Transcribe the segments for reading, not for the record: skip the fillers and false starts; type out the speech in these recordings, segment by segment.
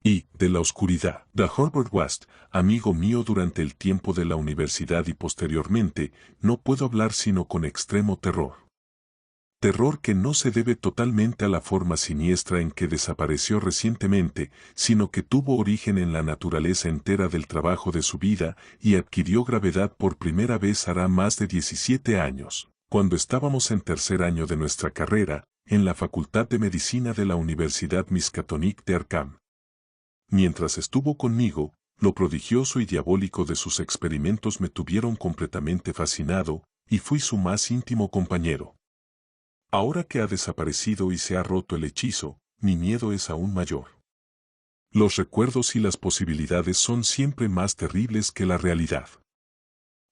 Y, de la oscuridad, de Herbert West, amigo mío durante el tiempo de la universidad y posteriormente, no puedo hablar sino con extremo terror. Terror que no se debe totalmente a la forma siniestra en que desapareció recientemente, sino que tuvo origen en la naturaleza entera del trabajo de su vida y adquirió gravedad por primera vez hará más de 17 años, cuando estábamos en tercer año de nuestra carrera, en la Facultad de Medicina de la Universidad Miskatonic de Arkham. Mientras estuvo conmigo, lo prodigioso y diabólico de sus experimentos me tuvieron completamente fascinado, y fui su más íntimo compañero. Ahora que ha desaparecido y se ha roto el hechizo, mi miedo es aún mayor. Los recuerdos y las posibilidades son siempre más terribles que la realidad.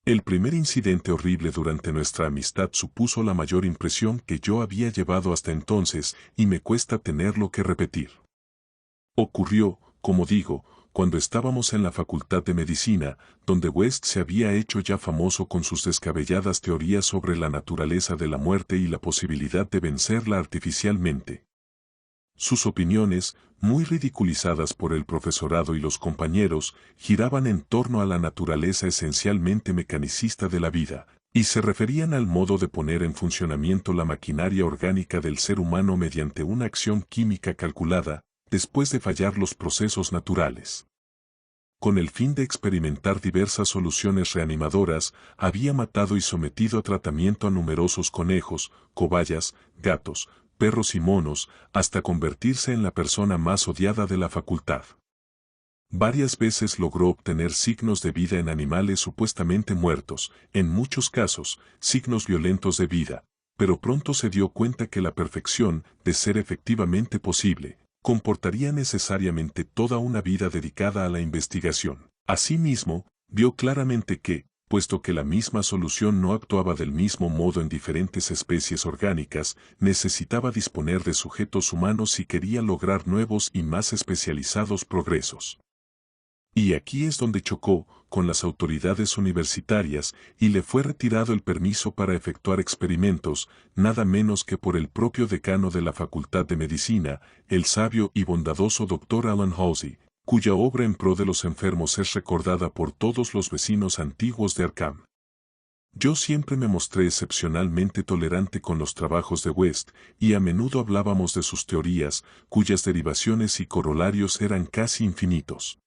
El primer incidente horrible durante nuestra amistad supuso la mayor impresión que yo había llevado hasta entonces y me cuesta tenerlo que repetir. Ocurrió, como digo, cuando estábamos en la Facultad de Medicina, donde West se había hecho ya famoso con sus descabelladas teorías sobre la naturaleza de la muerte y la posibilidad de vencerla artificialmente. Sus opiniones, muy ridiculizadas por el profesorado y los compañeros, giraban en torno a la naturaleza esencialmente mecanicista de la vida, y se referían al modo de poner en funcionamiento la maquinaria orgánica del ser humano mediante una acción química calculada, después de fallar los procesos naturales. Con el fin de experimentar diversas soluciones reanimadoras, había matado y sometido a tratamiento a numerosos conejos, cobayas, gatos, perros y monos, hasta convertirse en la persona más odiada de la facultad. Varias veces logró obtener signos de vida en animales supuestamente muertos, en muchos casos, signos violentos de vida, pero pronto se dio cuenta que la perfección, de ser efectivamente posible, comportaría necesariamente toda una vida dedicada a la investigación. Asimismo, vio claramente que, puesto que la misma solución no actuaba del mismo modo en diferentes especies orgánicas, necesitaba disponer de sujetos humanos si quería lograr nuevos y más especializados progresos. Y aquí es donde chocó con las autoridades universitarias y le fue retirado el permiso para efectuar experimentos, nada menos que por el propio decano de la Facultad de Medicina, el sabio y bondadoso Dr. Alan Halsey, cuya obra en pro de los enfermos es recordada por todos los vecinos antiguos de Arkham. Yo siempre me mostré excepcionalmente tolerante con los trabajos de West, y a menudo hablábamos de sus teorías, cuyas derivaciones y corolarios eran casi infinitos.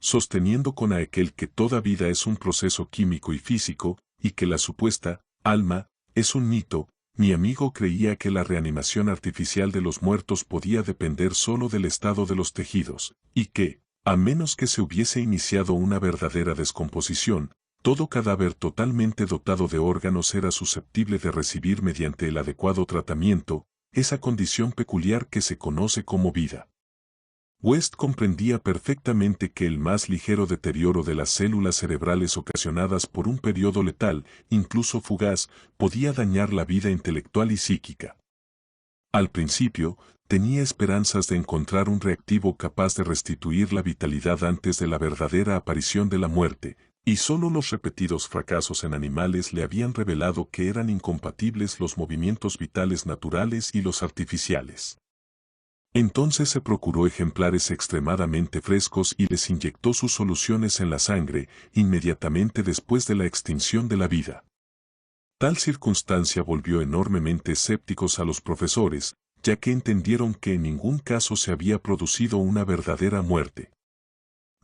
Sosteniendo con aquel que toda vida es un proceso químico y físico, y que la supuesta alma es un mito, mi amigo creía que la reanimación artificial de los muertos podía depender solo del estado de los tejidos, y que, a menos que se hubiese iniciado una verdadera descomposición, todo cadáver totalmente dotado de órganos era susceptible de recibir mediante el adecuado tratamiento, esa condición peculiar que se conoce como vida. West comprendía perfectamente que el más ligero deterioro de las células cerebrales ocasionadas por un periodo letal, incluso fugaz, podía dañar la vida intelectual y psíquica. Al principio, tenía esperanzas de encontrar un reactivo capaz de restituir la vitalidad antes de la verdadera aparición de la muerte, y solo los repetidos fracasos en animales le habían revelado que eran incompatibles los movimientos vitales naturales y los artificiales. Entonces se procuró ejemplares extremadamente frescos y les inyectó sus soluciones en la sangre, inmediatamente después de la extinción de la vida. Tal circunstancia volvió enormemente escépticos a los profesores, ya que entendieron que en ningún caso se había producido una verdadera muerte.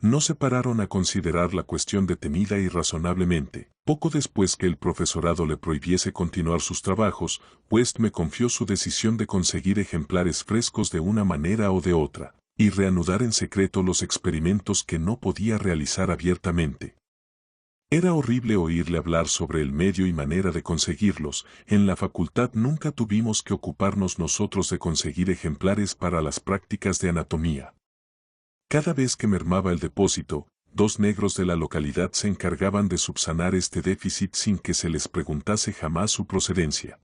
No se pararon a considerar la cuestión detenida y razonablemente. Poco después que el profesorado le prohibiese continuar sus trabajos, West me confió su decisión de conseguir ejemplares frescos de una manera o de otra, y reanudar en secreto los experimentos que no podía realizar abiertamente. Era horrible oírle hablar sobre el medio y manera de conseguirlos. En la facultad nunca tuvimos que ocuparnos nosotros de conseguir ejemplares para las prácticas de anatomía. Cada vez que mermaba el depósito, 2 negros de la localidad se encargaban de subsanar este déficit sin que se les preguntase jamás su procedencia.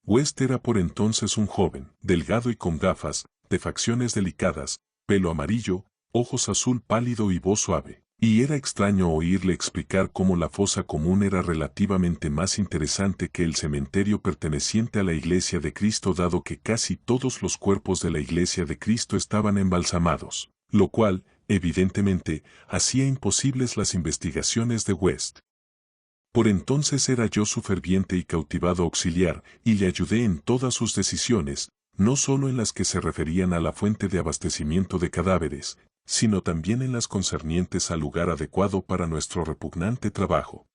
West era por entonces un joven, delgado y con gafas, de facciones delicadas, pelo amarillo, ojos azul pálido y voz suave, y era extraño oírle explicar cómo la fosa común era relativamente más interesante que el cementerio perteneciente a la Iglesia de Cristo, dado que casi todos los cuerpos de la Iglesia de Cristo estaban embalsamados. lo cual, evidentemente, hacía imposibles las investigaciones de West. Por entonces era yo su ferviente y cautivado auxiliar, y le ayudé en todas sus decisiones, no solo en las que se referían a la fuente de abastecimiento de cadáveres, sino también en las concernientes al lugar adecuado para nuestro repugnante trabajo.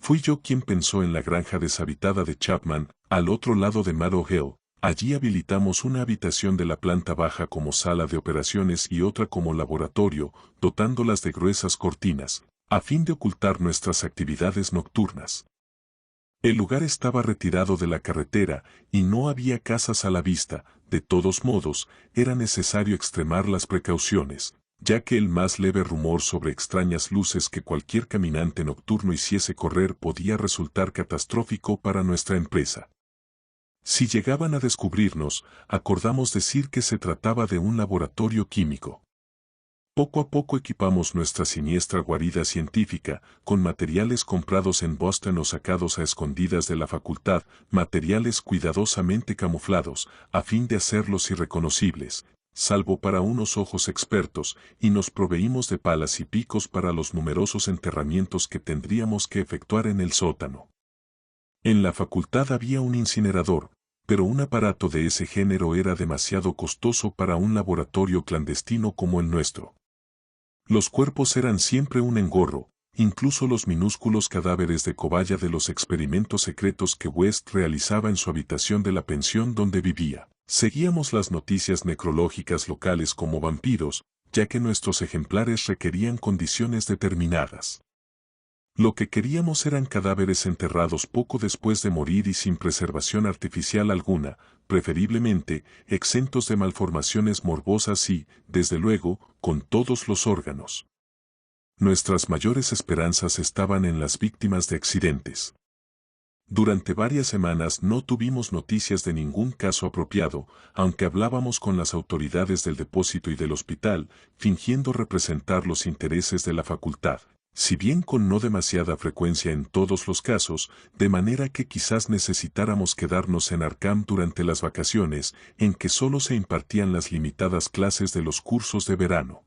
Fui yo quien pensó en la granja deshabitada de Chapman, al otro lado de Meadow Hill. Allí habilitamos una habitación de la planta baja como sala de operaciones y otra como laboratorio, dotándolas de gruesas cortinas, a fin de ocultar nuestras actividades nocturnas. El lugar estaba retirado de la carretera y no había casas a la vista. De todos modos, era necesario extremar las precauciones, ya que el más leve rumor sobre extrañas luces que cualquier caminante nocturno hiciese correr podía resultar catastrófico para nuestra empresa. Si llegaban a descubrirnos, acordamos decir que se trataba de un laboratorio químico. Poco a poco equipamos nuestra siniestra guarida científica, con materiales comprados en Boston o sacados a escondidas de la facultad, materiales cuidadosamente camuflados, a fin de hacerlos irreconocibles, salvo para unos ojos expertos, y nos proveímos de palas y picos para los numerosos enterramientos que tendríamos que efectuar en el sótano. En la facultad había un incinerador, pero un aparato de ese género era demasiado costoso para un laboratorio clandestino como el nuestro. Los cuerpos eran siempre un engorro, incluso los minúsculos cadáveres de cobaya de los experimentos secretos que West realizaba en su habitación de la pensión donde vivía. Seguíamos las noticias necrológicas locales como vampiros, ya que nuestros ejemplares requerían condiciones determinadas. Lo que queríamos eran cadáveres enterrados poco después de morir y sin preservación artificial alguna, preferiblemente exentos de malformaciones morbosas y, desde luego, con todos los órganos. Nuestras mayores esperanzas estaban en las víctimas de accidentes. Durante varias semanas no tuvimos noticias de ningún caso apropiado, aunque hablábamos con las autoridades del depósito y del hospital, fingiendo representar los intereses de la facultad. Si bien con no demasiada frecuencia en todos los casos, de manera que quizás necesitáramos quedarnos en Arkham durante las vacaciones, en que solo se impartían las limitadas clases de los cursos de verano.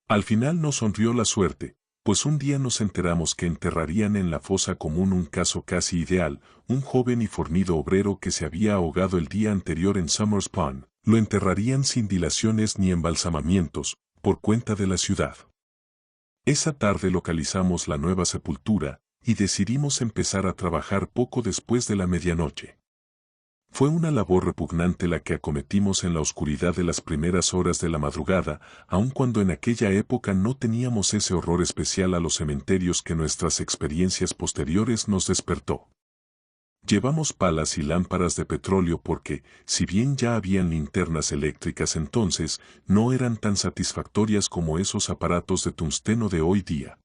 Al final nos sonrió la suerte, pues un día nos enteramos que enterrarían en la fosa común un caso casi ideal, un joven y fornido obrero que se había ahogado el día anterior en Summers Pond. Lo enterrarían sin dilaciones ni embalsamamientos, por cuenta de la ciudad. Esa tarde localizamos la nueva sepultura, y decidimos empezar a trabajar poco después de la medianoche. Fue una labor repugnante la que acometimos en la oscuridad de las primeras horas de la madrugada, aun cuando en aquella época no teníamos ese horror especial a los cementerios que nuestras experiencias posteriores nos despertó. Llevamos palas y lámparas de petróleo porque, si bien ya habían linternas eléctricas entonces, no eran tan satisfactorias como esos aparatos de tungsteno de hoy día.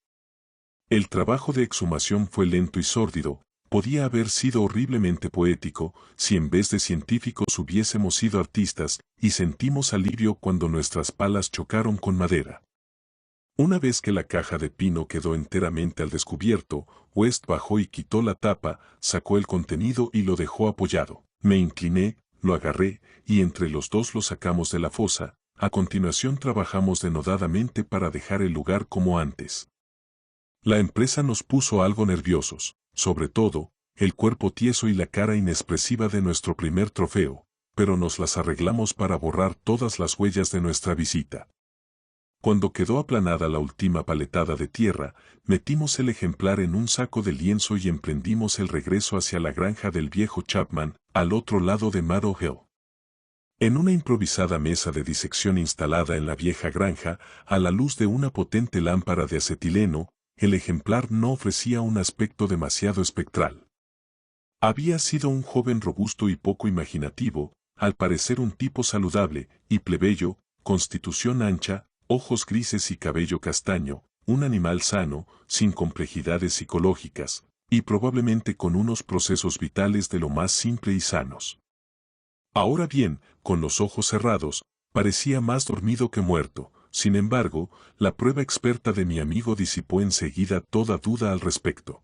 El trabajo de exhumación fue lento y sórdido, podía haber sido horriblemente poético, si en vez de científicos hubiésemos sido artistas, y sentimos alivio cuando nuestras palas chocaron con madera. Una vez que la caja de pino quedó enteramente al descubierto, West bajó y quitó la tapa, sacó el contenido y lo dejó apoyado. Me incliné, lo agarré, y entre los dos lo sacamos de la fosa. A continuación trabajamos denodadamente para dejar el lugar como antes. La empresa nos puso algo nerviosos, sobre todo, el cuerpo tieso y la cara inexpresiva de nuestro primer trofeo, pero nos las arreglamos para borrar todas las huellas de nuestra visita. Cuando quedó aplanada la última paletada de tierra, metimos el ejemplar en un saco de lienzo y emprendimos el regreso hacia la granja del viejo Chapman, al otro lado de Meadow Hill. En una improvisada mesa de disección instalada en la vieja granja, a la luz de una potente lámpara de acetileno, el ejemplar no ofrecía un aspecto demasiado espectral. Había sido un joven robusto y poco imaginativo, al parecer un tipo saludable y plebeyo, constitución ancha, ojos grises y cabello castaño, un animal sano, sin complejidades psicológicas, y probablemente con unos procesos vitales de lo más simple y sanos. Ahora bien, con los ojos cerrados, parecía más dormido que muerto. Sin embargo, la prueba experta de mi amigo disipó enseguida toda duda al respecto.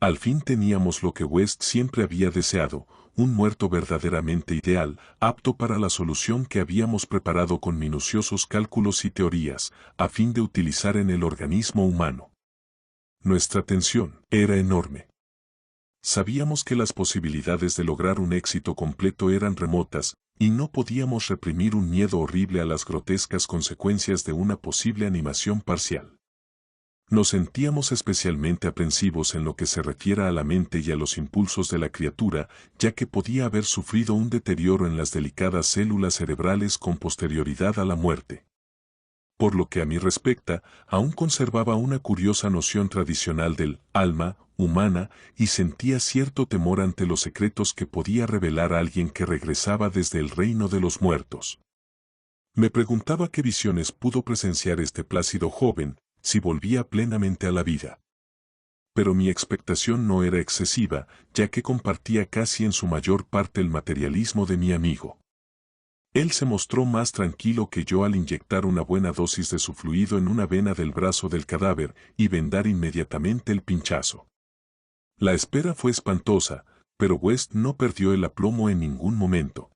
Al fin teníamos lo que West siempre había deseado, un muerto verdaderamente ideal, apto para la solución que habíamos preparado con minuciosos cálculos y teorías, a fin de utilizar en el organismo humano. Nuestra tensión era enorme. Sabíamos que las posibilidades de lograr un éxito completo eran remotas, y no podíamos reprimir un miedo horrible a las grotescas consecuencias de una posible animación parcial. Nos sentíamos especialmente aprensivos en lo que se refiere a la mente y a los impulsos de la criatura, ya que podía haber sufrido un deterioro en las delicadas células cerebrales con posterioridad a la muerte. Por lo que a mí respecta, aún conservaba una curiosa noción tradicional del alma humana y sentía cierto temor ante los secretos que podía revelar a alguien que regresaba desde el reino de los muertos. Me preguntaba qué visiones pudo presenciar este plácido joven, si volvía plenamente a la vida. Pero mi expectación no era excesiva, ya que compartía casi en su mayor parte el materialismo de mi amigo. Él se mostró más tranquilo que yo al inyectar una buena dosis de su fluido en una vena del brazo del cadáver y vendar inmediatamente el pinchazo. La espera fue espantosa, pero West no perdió el aplomo en ningún momento.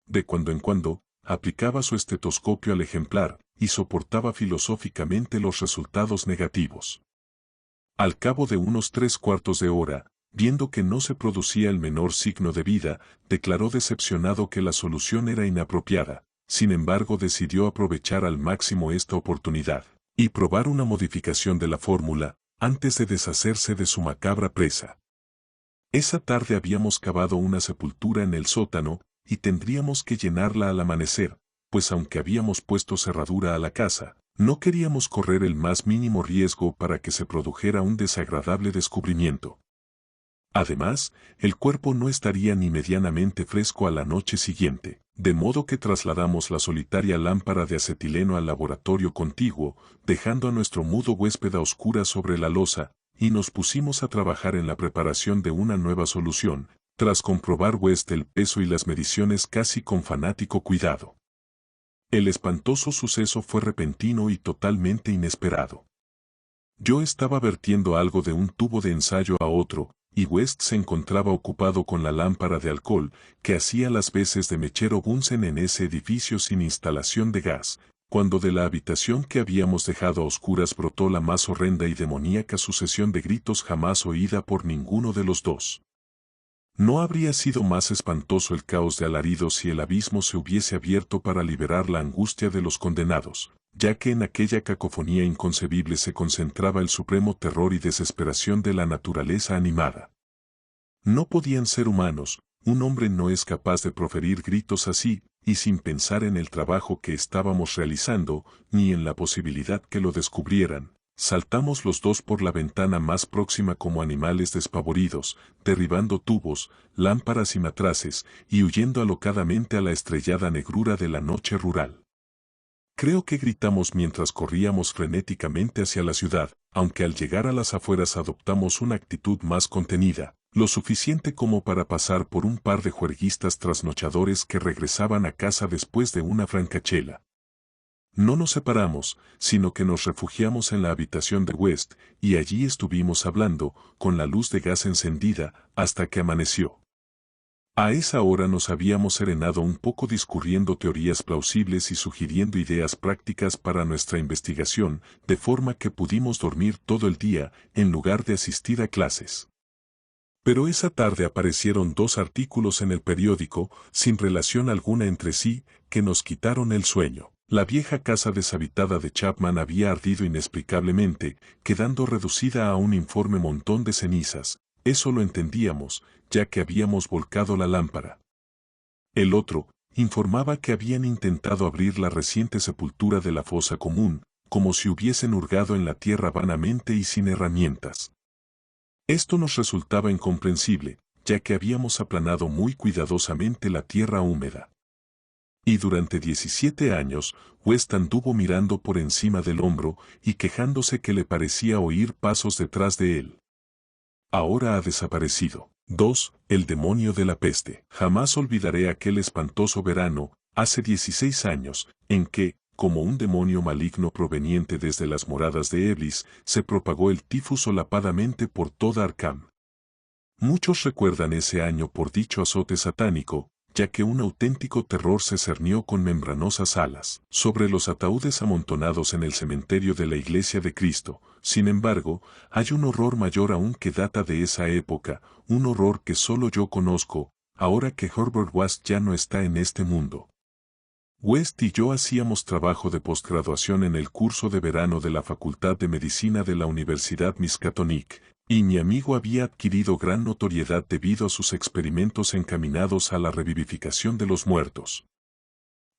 De cuando en cuando, aplicaba su estetoscopio al ejemplar, y soportaba filosóficamente los resultados negativos. Al cabo de unos 3/4 de hora, viendo que no se producía el menor signo de vida, declaró decepcionado que la solución era inapropiada. Sin embargo, decidió aprovechar al máximo esta oportunidad, y probar una modificación de la fórmula, antes de deshacerse de su macabra presa. Esa tarde habíamos cavado una sepultura en el sótano, y tendríamos que llenarla al amanecer, pues aunque habíamos puesto cerradura a la casa, no queríamos correr el más mínimo riesgo para que se produjera un desagradable descubrimiento. Además, el cuerpo no estaría ni medianamente fresco a la noche siguiente, de modo que trasladamos la solitaria lámpara de acetileno al laboratorio contiguo, dejando a nuestro mudo huésped a oscuras sobre la losa, y nos pusimos a trabajar en la preparación de una nueva solución, tras comprobar West el peso y las mediciones casi con fanático cuidado. El espantoso suceso fue repentino y totalmente inesperado. Yo estaba vertiendo algo de un tubo de ensayo a otro, y West se encontraba ocupado con la lámpara de alcohol, que hacía las veces de mechero Bunsen en ese edificio sin instalación de gas, cuando de la habitación que habíamos dejado a oscuras brotó la más horrenda y demoníaca sucesión de gritos jamás oída por ninguno de los dos. No habría sido más espantoso el caos de alaridos si el abismo se hubiese abierto para liberar la angustia de los condenados, ya que en aquella cacofonía inconcebible se concentraba el supremo terror y desesperación de la naturaleza animada. No podían ser humanos, un hombre no es capaz de proferir gritos así, y sin pensar en el trabajo que estábamos realizando, ni en la posibilidad que lo descubrieran. Saltamos los dos por la ventana más próxima como animales despavoridos, derribando tubos, lámparas y matraces, y huyendo alocadamente a la estrellada negrura de la noche rural. Creo que gritamos mientras corríamos frenéticamente hacia la ciudad, aunque al llegar a las afueras adoptamos una actitud más contenida, lo suficiente como para pasar por un par de juerguistas trasnochadores que regresaban a casa después de una francachela. No nos separamos, sino que nos refugiamos en la habitación de West, y allí estuvimos hablando, con la luz de gas encendida, hasta que amaneció. A esa hora nos habíamos serenado un poco discurriendo teorías plausibles y sugiriendo ideas prácticas para nuestra investigación, de forma que pudimos dormir todo el día, en lugar de asistir a clases. Pero esa tarde aparecieron 2 artículos en el periódico, sin relación alguna entre sí, que nos quitaron el sueño. La vieja casa deshabitada de Chapman había ardido inexplicablemente, quedando reducida a un informe montón de cenizas. Eso lo entendíamos, ya que habíamos volcado la lámpara. El otro, informaba que habían intentado abrir la reciente sepultura de la fosa común, como si hubiesen hurgado en la tierra vanamente y sin herramientas. Esto nos resultaba incomprensible, ya que habíamos aplanado muy cuidadosamente la tierra húmeda. Y durante 17 años, West anduvo mirando por encima del hombro y quejándose que le parecía oír pasos detrás de él. Ahora ha desaparecido. 2. El demonio de la peste. Jamás olvidaré aquel espantoso verano, hace 16 años, en que, como un demonio maligno proveniente desde las moradas de Eblis, se propagó el tifus solapadamente por toda Arkham. Muchos recuerdan ese año por dicho azote satánico, ya que un auténtico terror se cernió con membranosas alas sobre los ataúdes amontonados en el cementerio de la Iglesia de Cristo. Sin embargo, hay un horror mayor aún que data de esa época, un horror que solo yo conozco, ahora que Herbert West ya no está en este mundo. West y yo hacíamos trabajo de posgraduación en el curso de verano de la Facultad de Medicina de la Universidad Miskatonic, y mi amigo había adquirido gran notoriedad debido a sus experimentos encaminados a la revivificación de los muertos.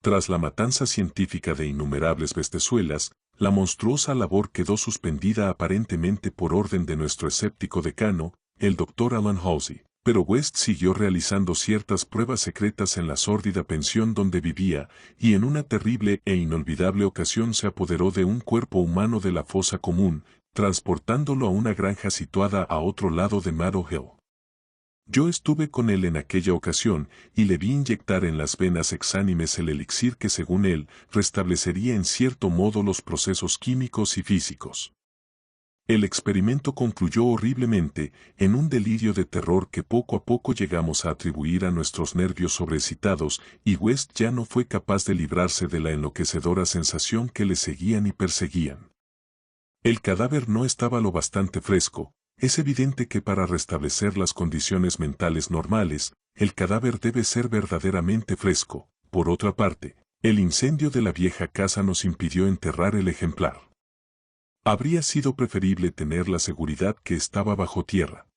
Tras la matanza científica de innumerables bestezuelas, la monstruosa labor quedó suspendida aparentemente por orden de nuestro escéptico decano, el Dr. Alan Halsey. Pero West siguió realizando ciertas pruebas secretas en la sórdida pensión donde vivía, y en una terrible e inolvidable ocasión se apoderó de un cuerpo humano de la fosa común, transportándolo a una granja situada a otro lado de Meadow Hill. Yo estuve con él en aquella ocasión, y le vi inyectar en las venas exánimes el elixir que según él, restablecería en cierto modo los procesos químicos y físicos. El experimento concluyó horriblemente, en un delirio de terror que poco a poco llegamos a atribuir a nuestros nervios sobrecitados, y West ya no fue capaz de librarse de la enloquecedora sensación que le seguían y perseguían. El cadáver no estaba lo bastante fresco. Es evidente que para restablecer las condiciones mentales normales, el cadáver debe ser verdaderamente fresco. Por otra parte, el incendio de la vieja casa nos impidió enterrar el ejemplar. Habría sido preferible tener la seguridad que estaba bajo tierra.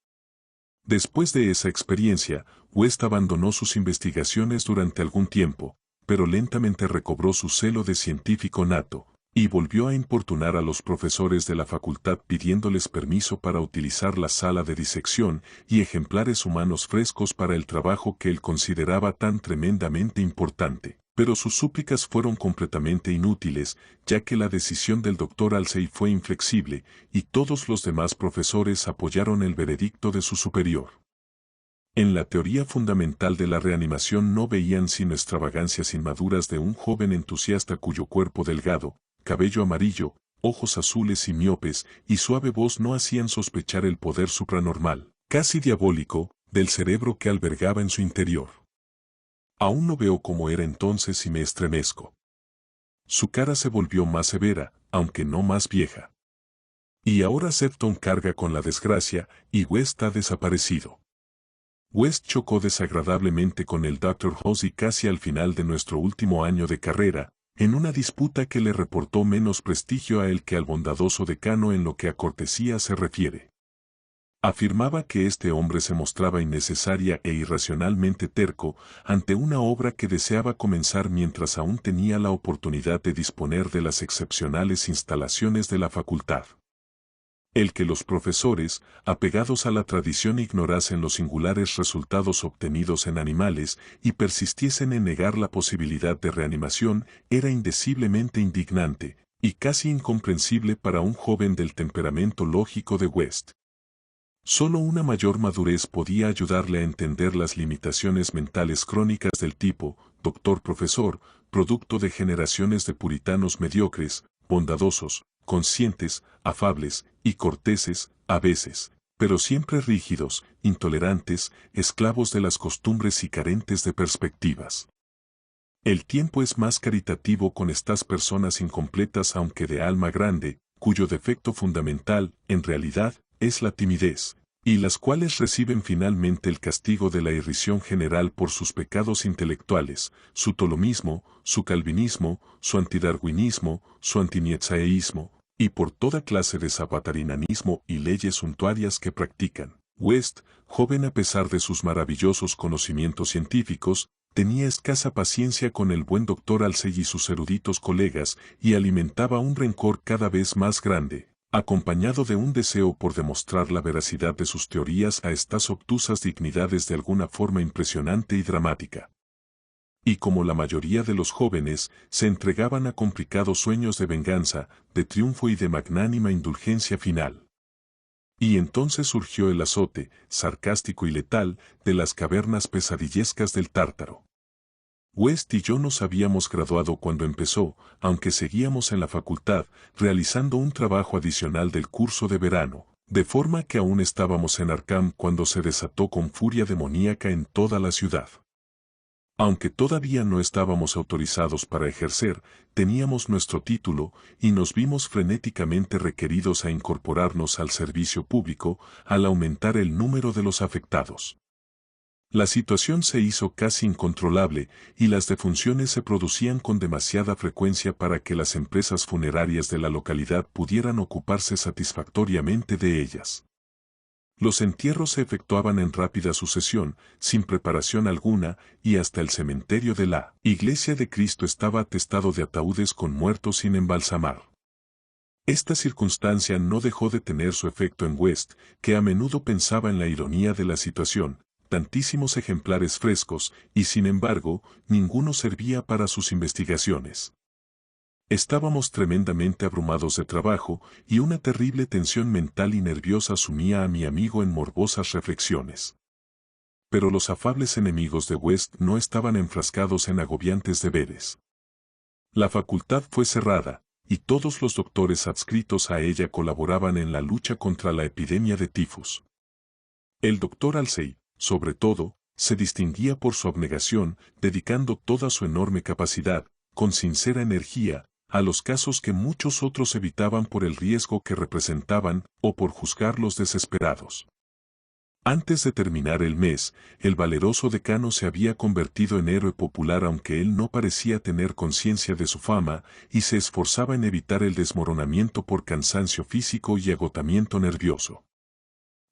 Después de esa experiencia, West abandonó sus investigaciones durante algún tiempo, pero lentamente recobró su celo de científico nato, y volvió a importunar a los profesores de la facultad pidiéndoles permiso para utilizar la sala de disección y ejemplares humanos frescos para el trabajo que él consideraba tan tremendamente importante. Pero sus súplicas fueron completamente inútiles, ya que la decisión del Dr. Halsey fue inflexible, y todos los demás profesores apoyaron el veredicto de su superior. En la teoría fundamental de la reanimación no veían sino extravagancias inmaduras de un joven entusiasta cuyo cuerpo delgado, cabello amarillo, ojos azules y miopes, y suave voz no hacían sospechar el poder supranormal, casi diabólico, del cerebro que albergaba en su interior. Aún no veo cómo era entonces y me estremezco. Su cara se volvió más severa, aunque no más vieja. Y ahora Sefton carga con la desgracia, y West ha desaparecido. West chocó desagradablemente con el Dr. Halsey casi al final de nuestro último año de carrera, en una disputa que le reportó menos prestigio a él que al bondadoso decano en lo que a cortesía se refiere. Afirmaba que este hombre se mostraba innecesaria e irracionalmente terco ante una obra que deseaba comenzar mientras aún tenía la oportunidad de disponer de las excepcionales instalaciones de la facultad. El que los profesores, apegados a la tradición, ignorasen los singulares resultados obtenidos en animales y persistiesen en negar la posibilidad de reanimación era indeciblemente indignante y casi incomprensible para un joven del temperamento lógico de West. Solo una mayor madurez podía ayudarle a entender las limitaciones mentales crónicas del tipo, doctor-profesor, producto de generaciones de puritanos mediocres, bondadosos, conscientes, afables y corteses, a veces, pero siempre rígidos, intolerantes, esclavos de las costumbres y carentes de perspectivas. El tiempo es más caritativo con estas personas incompletas aunque de alma grande, cuyo defecto fundamental, en realidad, es la timidez, y las cuales reciben finalmente el castigo de la irrisión general por sus pecados intelectuales, su tolomismo, su calvinismo, su antidarwinismo, su antinietzscheísmo, y por toda clase de zapatarinanismo y leyes suntuarias que practican. West, joven a pesar de sus maravillosos conocimientos científicos, tenía escasa paciencia con el buen Dr. Halsey y sus eruditos colegas y alimentaba un rencor cada vez más grande, acompañado de un deseo por demostrar la veracidad de sus teorías a estas obtusas dignidades de alguna forma impresionante y dramática. Y como la mayoría de los jóvenes, se entregaban a complicados sueños de venganza, de triunfo y de magnánima indulgencia final. Y entonces surgió el azote, sarcástico y letal, de las cavernas pesadillescas del Tártaro. West y yo nos habíamos graduado cuando empezó, aunque seguíamos en la facultad, realizando un trabajo adicional del curso de verano, de forma que aún estábamos en Arkham cuando se desató con furia demoníaca en toda la ciudad. Aunque todavía no estábamos autorizados para ejercer, teníamos nuestro título y nos vimos frenéticamente requeridos a incorporarnos al servicio público al aumentar el número de los afectados. La situación se hizo casi incontrolable y las defunciones se producían con demasiada frecuencia para que las empresas funerarias de la localidad pudieran ocuparse satisfactoriamente de ellas. Los entierros se efectuaban en rápida sucesión, sin preparación alguna, y hasta el cementerio de la Iglesia de Cristo estaba atestado de ataúdes con muertos sin embalsamar. Esta circunstancia no dejó de tener su efecto en West, que a menudo pensaba en la ironía de la situación. Tantísimos ejemplares frescos, y sin embargo, ninguno servía para sus investigaciones. Estábamos tremendamente abrumados de trabajo, y una terrible tensión mental y nerviosa sumía a mi amigo en morbosas reflexiones. Pero los afables enemigos de West no estaban enfrascados en agobiantes deberes. La facultad fue cerrada, y todos los doctores adscritos a ella colaboraban en la lucha contra la epidemia de tifus. El doctor Halsey, sobre todo, se distinguía por su abnegación, dedicando toda su enorme capacidad, con sincera energía, a los casos que muchos otros evitaban por el riesgo que representaban o por juzgarlos desesperados. Antes de terminar el mes, el valeroso decano se había convertido en héroe popular aunque él no parecía tener conciencia de su fama y se esforzaba en evitar el desmoronamiento por cansancio físico y agotamiento nervioso.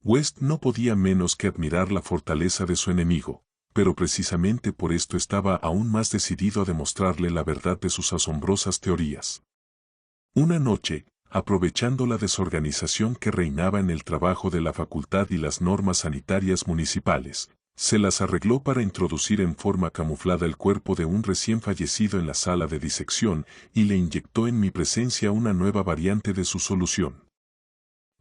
West no podía menos que admirar la fortaleza de su enemigo, pero precisamente por esto estaba aún más decidido a demostrarle la verdad de sus asombrosas teorías. Una noche, aprovechando la desorganización que reinaba en el trabajo de la facultad y las normas sanitarias municipales, se las arregló para introducir en forma camuflada el cuerpo de un recién fallecido en la sala de disección y le inyectó en mi presencia una nueva variante de su solución.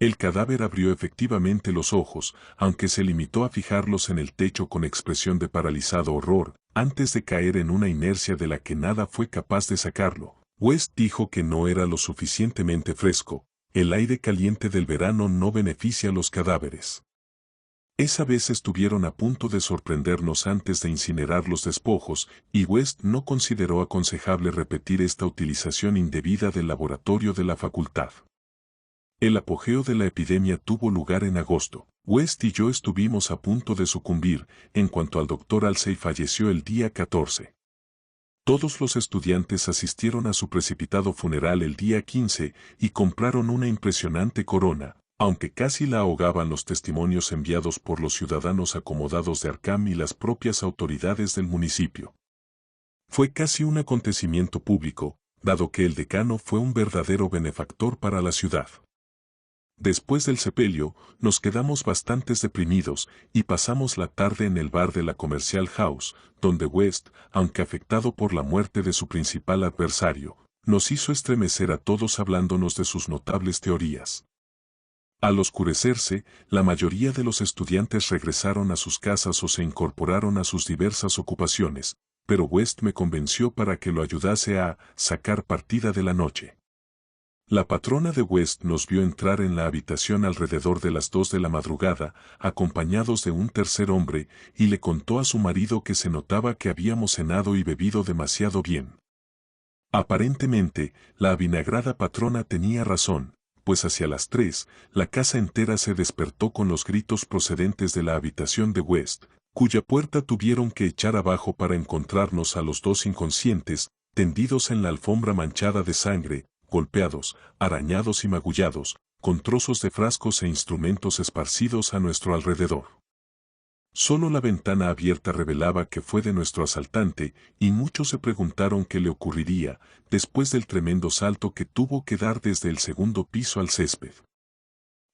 El cadáver abrió efectivamente los ojos, aunque se limitó a fijarlos en el techo con expresión de paralizado horror, antes de caer en una inercia de la que nada fue capaz de sacarlo. West dijo que no era lo suficientemente fresco, el aire caliente del verano no beneficia a los cadáveres. Esa vez estuvieron a punto de sorprendernos antes de incinerar los despojos, y West no consideró aconsejable repetir esta utilización indebida del laboratorio de la facultad. El apogeo de la epidemia tuvo lugar en agosto. West y yo estuvimos a punto de sucumbir, en cuanto al doctor Halsey falleció el día 14. Todos los estudiantes asistieron a su precipitado funeral el día 15 y compraron una impresionante corona, aunque casi la ahogaban los testimonios enviados por los ciudadanos acomodados de Arkham y las propias autoridades del municipio. Fue casi un acontecimiento público, dado que el decano fue un verdadero benefactor para la ciudad. Después del sepelio, nos quedamos bastante deprimidos y pasamos la tarde en el bar de la Commercial House, donde West, aunque afectado por la muerte de su principal adversario, nos hizo estremecer a todos hablándonos de sus notables teorías. Al oscurecerse, la mayoría de los estudiantes regresaron a sus casas o se incorporaron a sus diversas ocupaciones, pero West me convenció para que lo ayudase a sacar partida de la noche. La patrona de West nos vio entrar en la habitación alrededor de las 2 de la madrugada, acompañados de un tercer hombre, y le contó a su marido que se notaba que habíamos cenado y bebido demasiado bien. Aparentemente, la avinagrada patrona tenía razón, pues hacia las 3, la casa entera se despertó con los gritos procedentes de la habitación de West, cuya puerta tuvieron que echar abajo para encontrarnos a los dos inconscientes, tendidos en la alfombra manchada de sangre, golpeados, arañados y magullados, con trozos de frascos e instrumentos esparcidos a nuestro alrededor. Solo la ventana abierta revelaba que fue de nuestro asaltante, y muchos se preguntaron qué le ocurriría, después del tremendo salto que tuvo que dar desde el segundo piso al césped.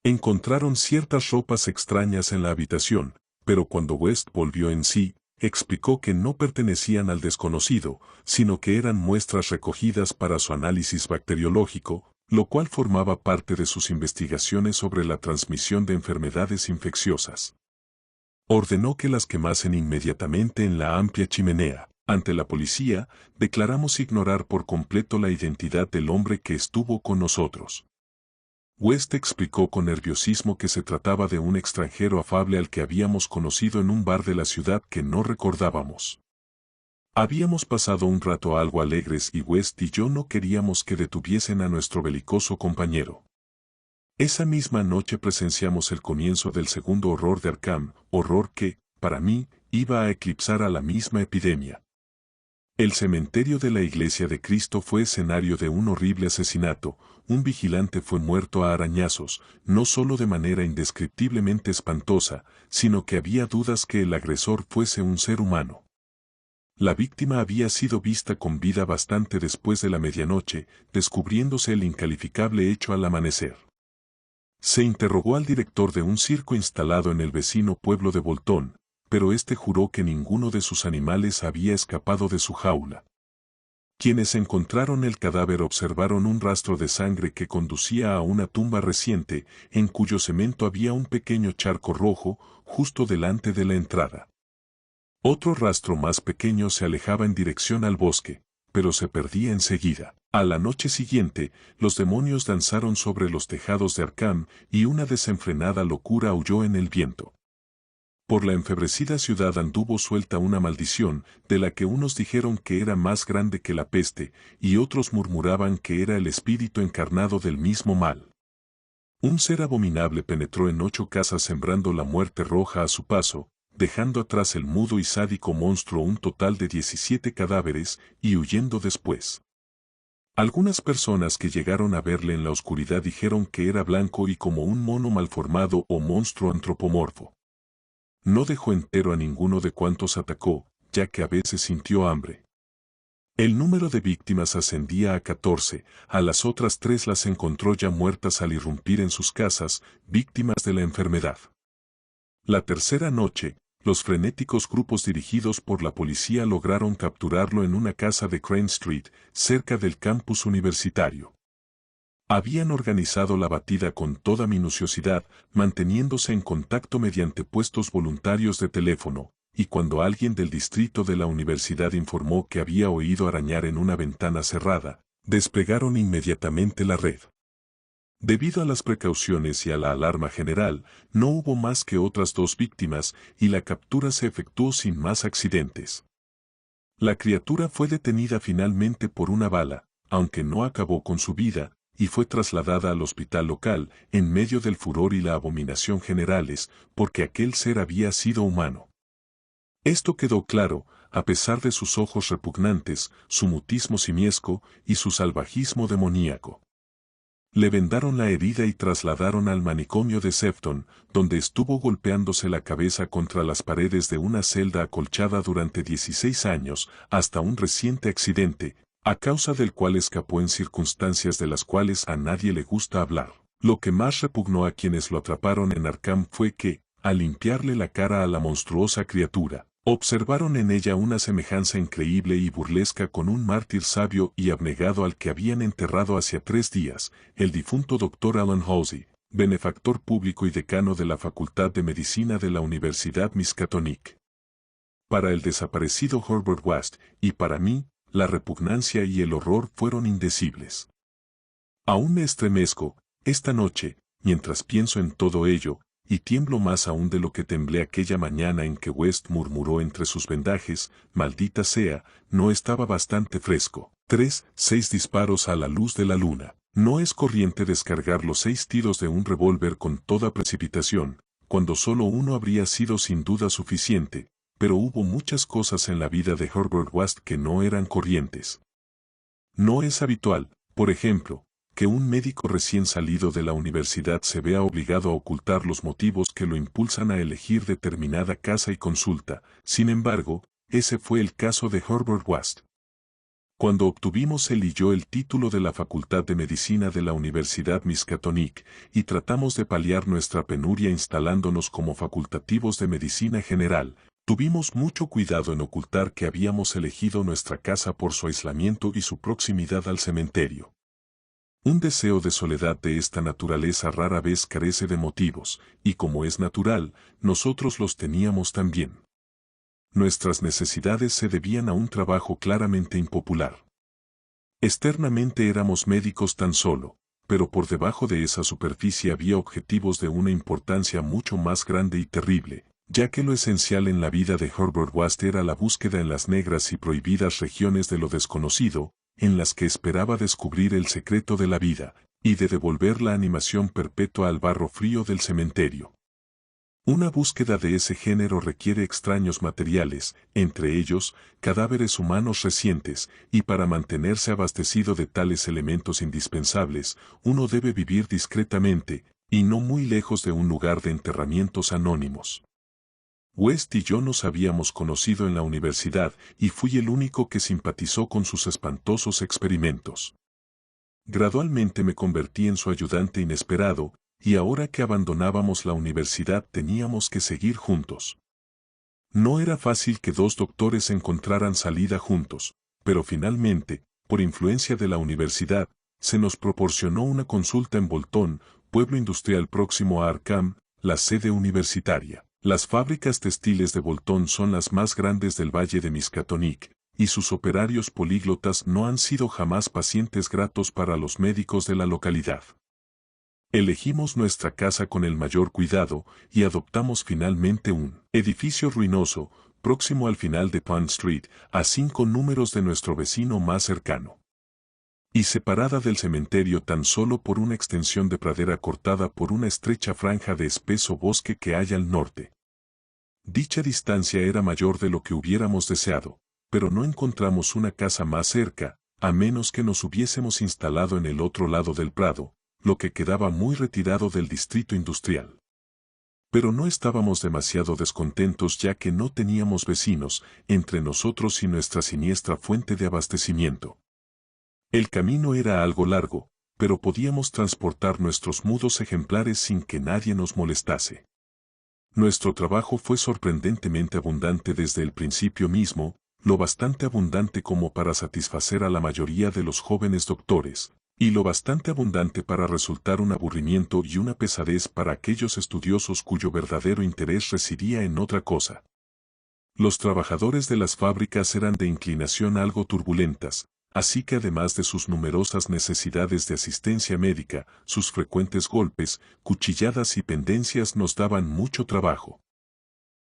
Encontraron ciertas ropas extrañas en la habitación, pero cuando West volvió en sí, explicó que no pertenecían al desconocido, sino que eran muestras recogidas para su análisis bacteriológico, lo cual formaba parte de sus investigaciones sobre la transmisión de enfermedades infecciosas. Ordenó que las quemasen inmediatamente en la amplia chimenea. Ante la policía, declaramos ignorar por completo la identidad del hombre que estuvo con nosotros. West explicó con nerviosismo que se trataba de un extranjero afable al que habíamos conocido en un bar de la ciudad que no recordábamos. Habíamos pasado un rato algo alegres y West y yo no queríamos que detuviesen a nuestro belicoso compañero. Esa misma noche presenciamos el comienzo del segundo horror de Arkham, horror que, para mí, iba a eclipsar a la misma epidemia. El cementerio de la Iglesia de Cristo fue escenario de un horrible asesinato. Un vigilante fue muerto a arañazos, no solo de manera indescriptiblemente espantosa, sino que había dudas que el agresor fuese un ser humano. La víctima había sido vista con vida bastante después de la medianoche, descubriéndose el incalificable hecho al amanecer. Se interrogó al director de un circo instalado en el vecino pueblo de Bolton, pero este juró que ninguno de sus animales había escapado de su jaula. Quienes encontraron el cadáver observaron un rastro de sangre que conducía a una tumba reciente, en cuyo cemento había un pequeño charco rojo, justo delante de la entrada. Otro rastro más pequeño se alejaba en dirección al bosque, pero se perdía enseguida. A la noche siguiente, los demonios danzaron sobre los tejados de Arkham y una desenfrenada locura aulló en el viento. Por la enfebrecida ciudad anduvo suelta una maldición, de la que unos dijeron que era más grande que la peste, y otros murmuraban que era el espíritu encarnado del mismo mal. Un ser abominable penetró en 8 casas sembrando la muerte roja a su paso, dejando atrás el mudo y sádico monstruo un total de 17 cadáveres, y huyendo después. Algunas personas que llegaron a verle en la oscuridad dijeron que era blanco y como un mono malformado o monstruo antropomorfo. No dejó entero a ninguno de cuantos atacó, ya que a veces sintió hambre. El número de víctimas ascendía a 14, a las otras 3 las encontró ya muertas al irrumpir en sus casas, víctimas de la enfermedad. La tercera noche, los frenéticos grupos dirigidos por la policía lograron capturarlo en una casa de Crane Street, cerca del campus universitario. Habían organizado la batida con toda minuciosidad, manteniéndose en contacto mediante puestos voluntarios de teléfono, y cuando alguien del distrito de la universidad informó que había oído arañar en una ventana cerrada, desplegaron inmediatamente la red. Debido a las precauciones y a la alarma general, no hubo más que otras 2 víctimas y la captura se efectuó sin más accidentes. La criatura fue detenida finalmente por una bala, aunque no acabó con su vida, y fue trasladada al hospital local, en medio del furor y la abominación generales, porque aquel ser había sido humano. Esto quedó claro, a pesar de sus ojos repugnantes, su mutismo simiesco y su salvajismo demoníaco. Le vendaron la herida y trasladaron al manicomio de Sefton, donde estuvo golpeándose la cabeza contra las paredes de una celda acolchada durante 16 años, hasta un reciente accidente, a causa del cual escapó en circunstancias de las cuales a nadie le gusta hablar. Lo que más repugnó a quienes lo atraparon en Arkham fue que, al limpiarle la cara a la monstruosa criatura, observaron en ella una semejanza increíble y burlesca con un mártir sabio y abnegado al que habían enterrado hacía 3 días, el difunto Dr. Alan Halsey, benefactor público y decano de la Facultad de Medicina de la Universidad Miskatonic. Para el desaparecido Herbert West, y para mí, la repugnancia y el horror fueron indecibles. Aún me estremezco, esta noche, mientras pienso en todo ello, y tiemblo más aún de lo que temblé aquella mañana en que West murmuró entre sus vendajes, maldita sea, no estaba bastante fresco. 6 disparos a la luz de la luna. No es corriente descargar los 6 tiros de un revólver con toda precipitación, cuando solo uno habría sido sin duda suficiente, pero hubo muchas cosas en la vida de Herbert West que no eran corrientes. No es habitual, por ejemplo, que un médico recién salido de la universidad se vea obligado a ocultar los motivos que lo impulsan a elegir determinada casa y consulta. Sin embargo, ese fue el caso de Herbert West. Cuando obtuvimos él y yo el título de la Facultad de Medicina de la Universidad Miskatonic y tratamos de paliar nuestra penuria instalándonos como facultativos de medicina general, tuvimos mucho cuidado en ocultar que habíamos elegido nuestra casa por su aislamiento y su proximidad al cementerio. Un deseo de soledad de esta naturaleza rara vez carece de motivos, y como es natural, nosotros los teníamos también. nuestras necesidades se debían a un trabajo claramente impopular. Externamente éramos médicos tan solo, pero por debajo de esa superficie había objetivos de una importancia mucho más grande y terrible, ya que lo esencial en la vida de Herbert West era la búsqueda en las negras y prohibidas regiones de lo desconocido, en las que esperaba descubrir el secreto de la vida, y de devolver la animación perpetua al barro frío del cementerio. Una búsqueda de ese género requiere extraños materiales, entre ellos, cadáveres humanos recientes, y para mantenerse abastecido de tales elementos indispensables, uno debe vivir discretamente, y no muy lejos de un lugar de enterramientos anónimos. West y yo nos habíamos conocido en la universidad, y fui el único que simpatizó con sus espantosos experimentos. Gradualmente me convertí en su ayudante inesperado, y ahora que abandonábamos la universidad teníamos que seguir juntos. No era fácil que dos doctores encontraran salida juntos, pero finalmente, por influencia de la universidad, se nos proporcionó una consulta en Bolton, pueblo industrial próximo a Arkham, la sede universitaria. Las fábricas textiles de Bolton son las más grandes del valle de Miskatonic, y sus operarios políglotas no han sido jamás pacientes gratos para los médicos de la localidad. Elegimos nuestra casa con el mayor cuidado y adoptamos finalmente un edificio ruinoso, próximo al final de Pond Street, a 5 números de nuestro vecino más cercano. Y separada del cementerio tan solo por una extensión de pradera cortada por una estrecha franja de espeso bosque que hay al norte. Dicha distancia era mayor de lo que hubiéramos deseado, pero no encontramos una casa más cerca, a menos que nos hubiésemos instalado en el otro lado del prado, lo que quedaba muy retirado del distrito industrial. Pero no estábamos demasiado descontentos ya que no teníamos vecinos entre nosotros y nuestra siniestra fuente de abastecimiento. El camino era algo largo, pero podíamos transportar nuestros mudos ejemplares sin que nadie nos molestase. Nuestro trabajo fue sorprendentemente abundante desde el principio mismo, lo bastante abundante como para satisfacer a la mayoría de los jóvenes doctores, y lo bastante abundante para resultar un aburrimiento y una pesadez para aquellos estudiosos cuyo verdadero interés residía en otra cosa. Los trabajadores de las fábricas eran de inclinación algo turbulentas, así que además de sus numerosas necesidades de asistencia médica, sus frecuentes golpes, cuchilladas y pendencias nos daban mucho trabajo.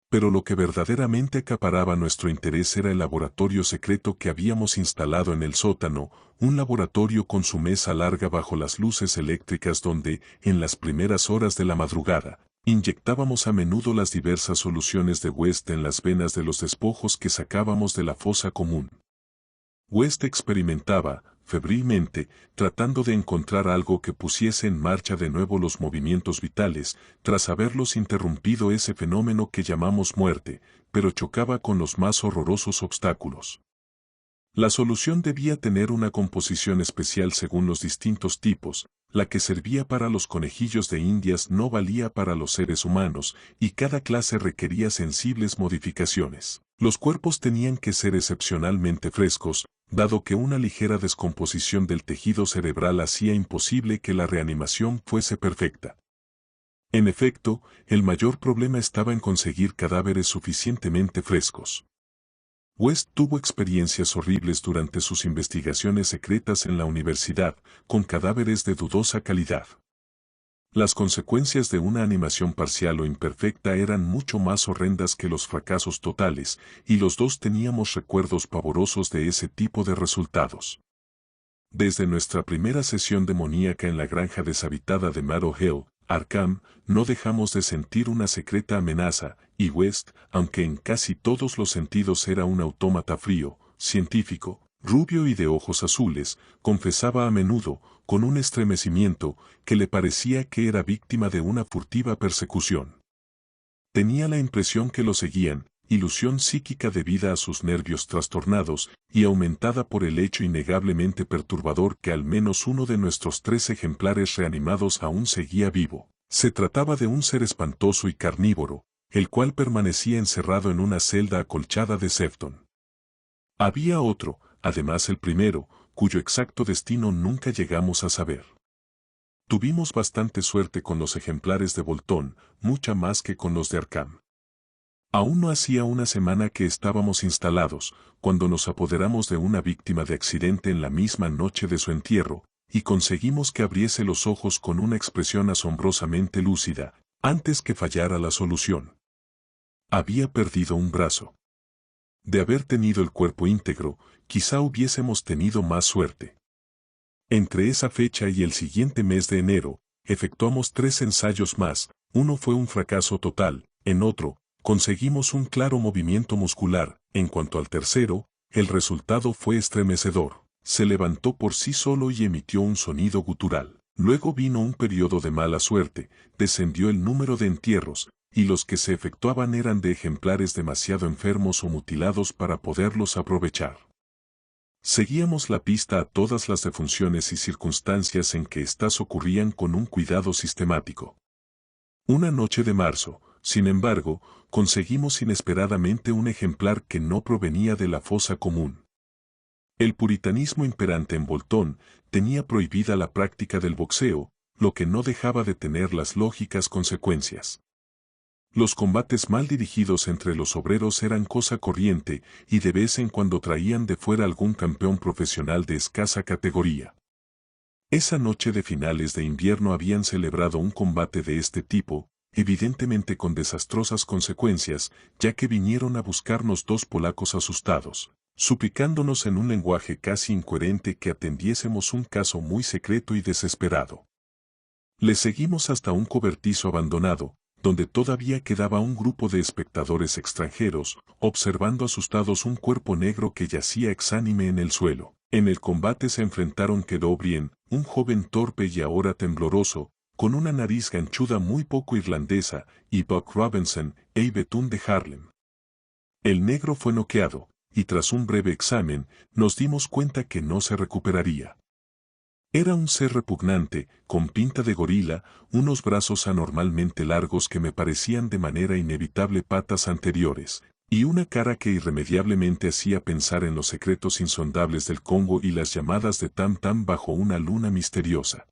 Pero lo que verdaderamente acaparaba nuestro interés era el laboratorio secreto que habíamos instalado en el sótano, un laboratorio con su mesa larga bajo las luces eléctricas donde, en las primeras horas de la madrugada, inyectábamos a menudo las diversas soluciones de West en las venas de los despojos que sacábamos de la fosa común. West experimentaba, febrilmente, tratando de encontrar algo que pusiese en marcha de nuevo los movimientos vitales, tras haberlos interrumpido ese fenómeno que llamamos muerte, pero chocaba con los más horrorosos obstáculos. La solución debía tener una composición especial según los distintos tipos, la que servía para los conejillos de Indias no valía para los seres humanos, y cada clase requería sensibles modificaciones. Los cuerpos tenían que ser excepcionalmente frescos, dado que una ligera descomposición del tejido cerebral hacía imposible que la reanimación fuese perfecta. En efecto, el mayor problema estaba en conseguir cadáveres suficientemente frescos. West tuvo experiencias horribles durante sus investigaciones secretas en la universidad, con cadáveres de dudosa calidad. Las consecuencias de una animación parcial o imperfecta eran mucho más horrendas que los fracasos totales, y los dos teníamos recuerdos pavorosos de ese tipo de resultados. Desde nuestra primera sesión demoníaca en la granja deshabitada de Meadow Hill, Arkham, no dejamos de sentir una secreta amenaza, y West, aunque en casi todos los sentidos era un autómata frío, científico, rubio y de ojos azules, confesaba a menudo, con un estremecimiento, que le parecía que era víctima de una furtiva persecución. Tenía la impresión que lo seguían, ilusión psíquica debida a sus nervios trastornados y aumentada por el hecho innegablemente perturbador que al menos uno de nuestros 3 ejemplares reanimados aún seguía vivo. Se trataba de un ser espantoso y carnívoro, el cual permanecía encerrado en una celda acolchada de Sefton. Había otro, además el primero, cuyo exacto destino nunca llegamos a saber. Tuvimos bastante suerte con los ejemplares de Bolton, mucha más que con los de Arkham. Aún no hacía una semana que estábamos instalados, cuando nos apoderamos de una víctima de accidente en la misma noche de su entierro, y conseguimos que abriese los ojos con una expresión asombrosamente lúcida, antes que fallara la solución. Había perdido un brazo. De haber tenido el cuerpo íntegro, quizá hubiésemos tenido más suerte. Entre esa fecha y el siguiente mes de enero, efectuamos 3 ensayos más, uno fue un fracaso total, en otro, conseguimos un claro movimiento muscular, en cuanto al tercero, el resultado fue estremecedor. Se levantó por sí solo y emitió un sonido gutural. Luego vino un periodo de mala suerte, descendió el número de entierros, y los que se efectuaban eran de ejemplares demasiado enfermos o mutilados para poderlos aprovechar. Seguíamos la pista a todas las defunciones y circunstancias en que éstas ocurrían con un cuidado sistemático. Una noche de marzo, sin embargo, conseguimos inesperadamente un ejemplar que no provenía de la fosa común. El puritanismo imperante en Bolton tenía prohibida la práctica del boxeo, lo que no dejaba de tener las lógicas consecuencias. Los combates mal dirigidos entre los obreros eran cosa corriente y de vez en cuando traían de fuera algún campeón profesional de escasa categoría. Esa noche de finales de invierno habían celebrado un combate de este tipo, evidentemente con desastrosas consecuencias, ya que vinieron a buscarnos 2 polacos asustados, suplicándonos en un lenguaje casi incoherente que atendiésemos un caso muy secreto y desesperado. Les seguimos hasta un cobertizo abandonado, donde todavía quedaba un grupo de espectadores extranjeros, observando asustados un cuerpo negro que yacía exánime en el suelo. En el combate se enfrentaron Ked O'Brien, un joven torpe y ahora tembloroso, con una nariz ganchuda muy poco irlandesa, y Buck Robinson, a betún de Harlem. El negro fue noqueado, y tras un breve examen, nos dimos cuenta que no se recuperaría. Era un ser repugnante, con pinta de gorila, unos brazos anormalmente largos que me parecían de manera inevitable patas anteriores, y una cara que irremediablemente hacía pensar en los secretos insondables del Congo y las llamadas de Tam Tam bajo una luna misteriosa.